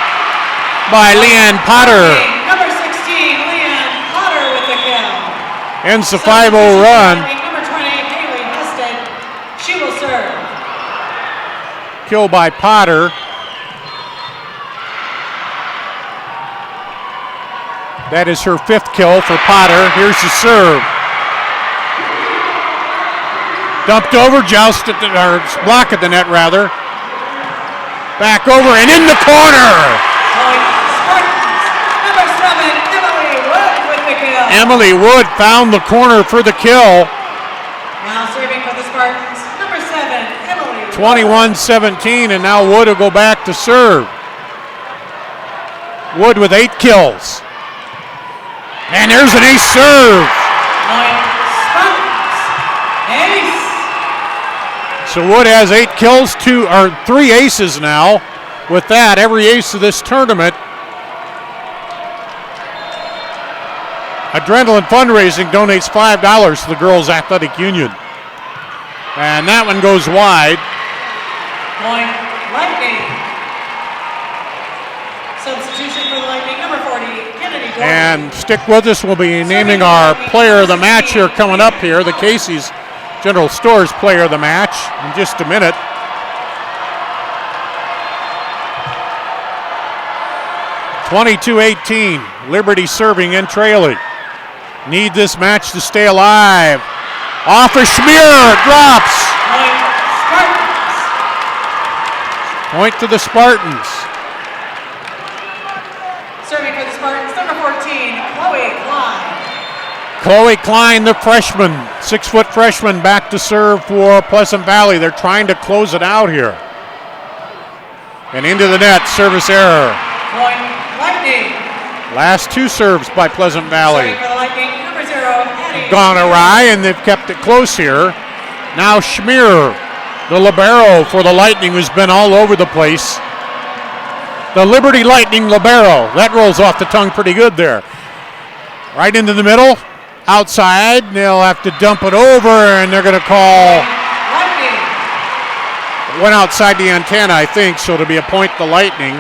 by Leanne Potter. Number 16, Leanne Potter with the kill. Ends the 5-0 run. Number 20, Haley Hested. She will serve. Kill by Potter. That is her 5th kill for Potter. Here's the serve. Dumped over, Joust at the, or block at the net rather. Back over and in the corner. Spartans, number 7, Emily Wood with the kill. Emily Wood found the corner for the kill. Now serving for the Spartans, number 7, Emily Wood. 21-17, and now Wood will go back to serve. Wood with 8 kills. And there's an ace serve. Ace. So Wood has 8 kills, 3 aces now. With that, every ace of this tournament. Adrenaline Fundraising donates $5 to the Girls Athletic Union. And that one goes wide. Point Lightning. Substitution for the Lightning, number 40, Kennedy Gordon. And stick with us. We'll be naming our player of the match here coming up here. The Casey's General Stores player of the match in just a minute. (22-18). Liberty serving and trailing. Need this match to stay alive. Off a Schmear, drops. Point to the Spartans. Serving for the Spartans, number 14, Chloe Klein. Chloe Klein, the freshman, 6-foot freshman, back to serve for Pleasant Valley. They're trying to close it out here. And into the net, service error. Point Lightning. Last 2 serves by Pleasant Valley. Serving for the Lightning, number 0, Addie. Gone awry, and they've kept it close here. Now Schmier, the Libero for the Lightning, who's been all over the place. The Liberty Lightning Libero. That rolls off the tongue pretty good there. Right into the middle. Outside. They'll have to dump it over, and they're going to call. It went outside the antenna, I think, so it'll be a point to Lightning.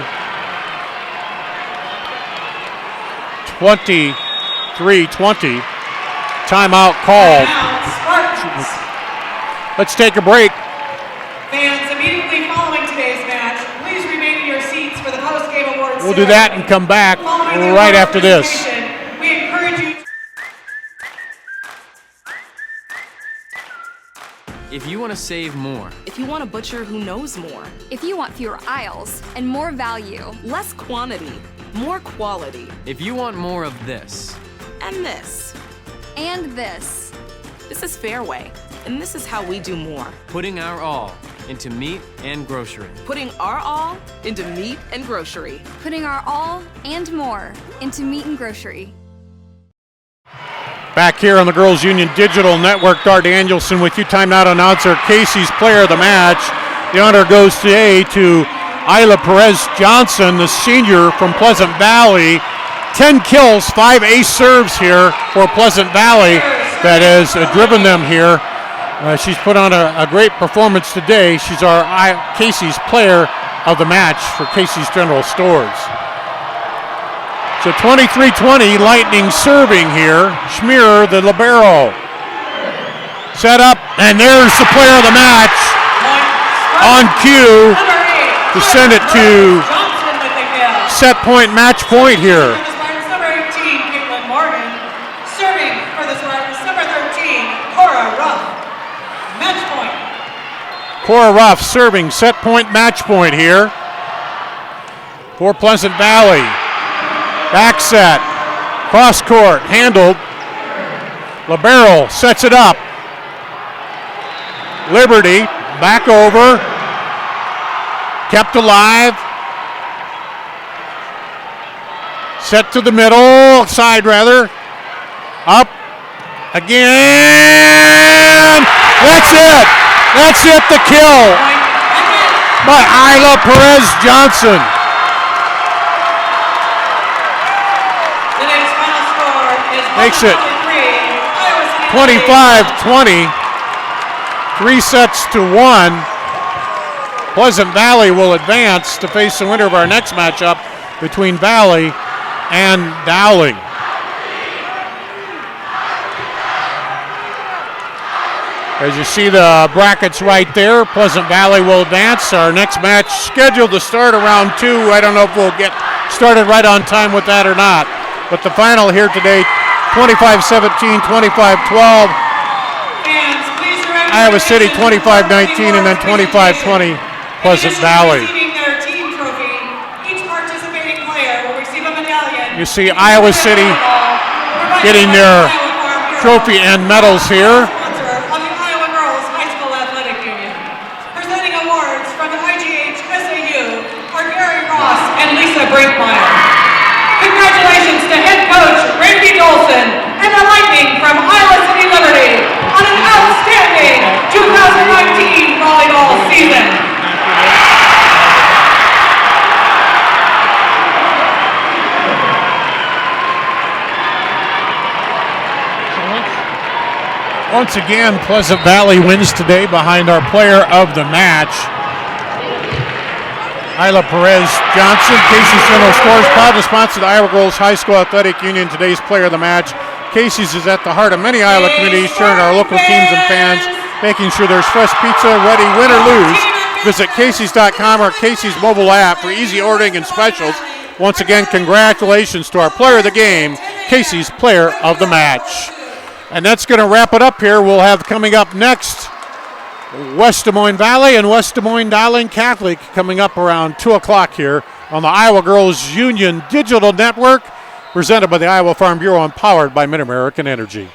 23-20. Timeout called. Let's take a break. Fans, immediately following today's match, please remain in your seats for the post-game awards. We'll do that and come back right after this. We encourage you. If you want to save more. If you want a butcher who knows more. If you want fewer aisles and more value. Less quantity, more quality. If you want more of this. And this. And this. This is Fairway, and this is how we do more. Putting our all into meat and grocery. Putting our all into meat and grocery. Putting our all and more into meat and grocery. Back here on the Girls Union Digital Network, Dar Danielson with you. Timeout announcer Casey's player of the match. The honor goes today to Isla Perez Johnson, the senior from Pleasant Valley. 10 kills, 5 ace serves here for Pleasant Valley that has driven them here. She's put on a great performance today. She's our Casey's player of the match for Casey's General Stores. So 23-20, Lightning serving here. Schmier, the Libero. Set up, and there's the player of the match on cue to send it to set point, match point here. Number 18, Kaitlin Morgan. Serving for the Spartans, number 13, Cora Ruff. Match point. Cora Ruff serving, set point, match point here for Pleasant Valley. Back set, cross court, handled. Libero sets it up. Liberty, back over. Kept alive. Set to the middle, side rather. Up, again. That's it. That's it, the kill by Isla Perez Johnson. Makes it 25-20, 3 sets to 1. Pleasant Valley will advance to face the winner of our next matchup between Valley and Dowling. As you see the brackets right there, Pleasant Valley will advance. Our next match scheduled to start around 2. I don't know if we'll get started right on time with that or not. But the final here today, 25-17, 25-12. Iowa City 25-19, and then 25-20 Pleasant Valley. You see Iowa City getting their trophy and medals here. Presenting awards from the IGHSAU are Gary Ross and Lisa Brinkmeyer. Congratulations to head coach Randy Dolson and the Lightning from Iowa City Liberty on an outstanding 2019 volleyball season. Once again, Pleasant Valley wins today behind our player of the match, Isla Perez Johnson. Casey's General Stores, proud to sponsor the Iowa Girls High School Athletic Union. Today's player of the match. Casey's is at the heart of many Iowa communities, sharing our local teams and fans, making sure there's fresh pizza ready, win or lose. Visit Casey's.com or Casey's mobile app for easy ordering and specials. Once again, congratulations to our player of the game, Casey's player of the match. And that's going to wrap it up here. We'll have coming up next West Des Moines Valley and West Des Moines Dowling Catholic coming up around 2 o'clock here on the Iowa Girls Union Digital Network, presented by the Iowa Farm Bureau and powered by Mid-American Energy.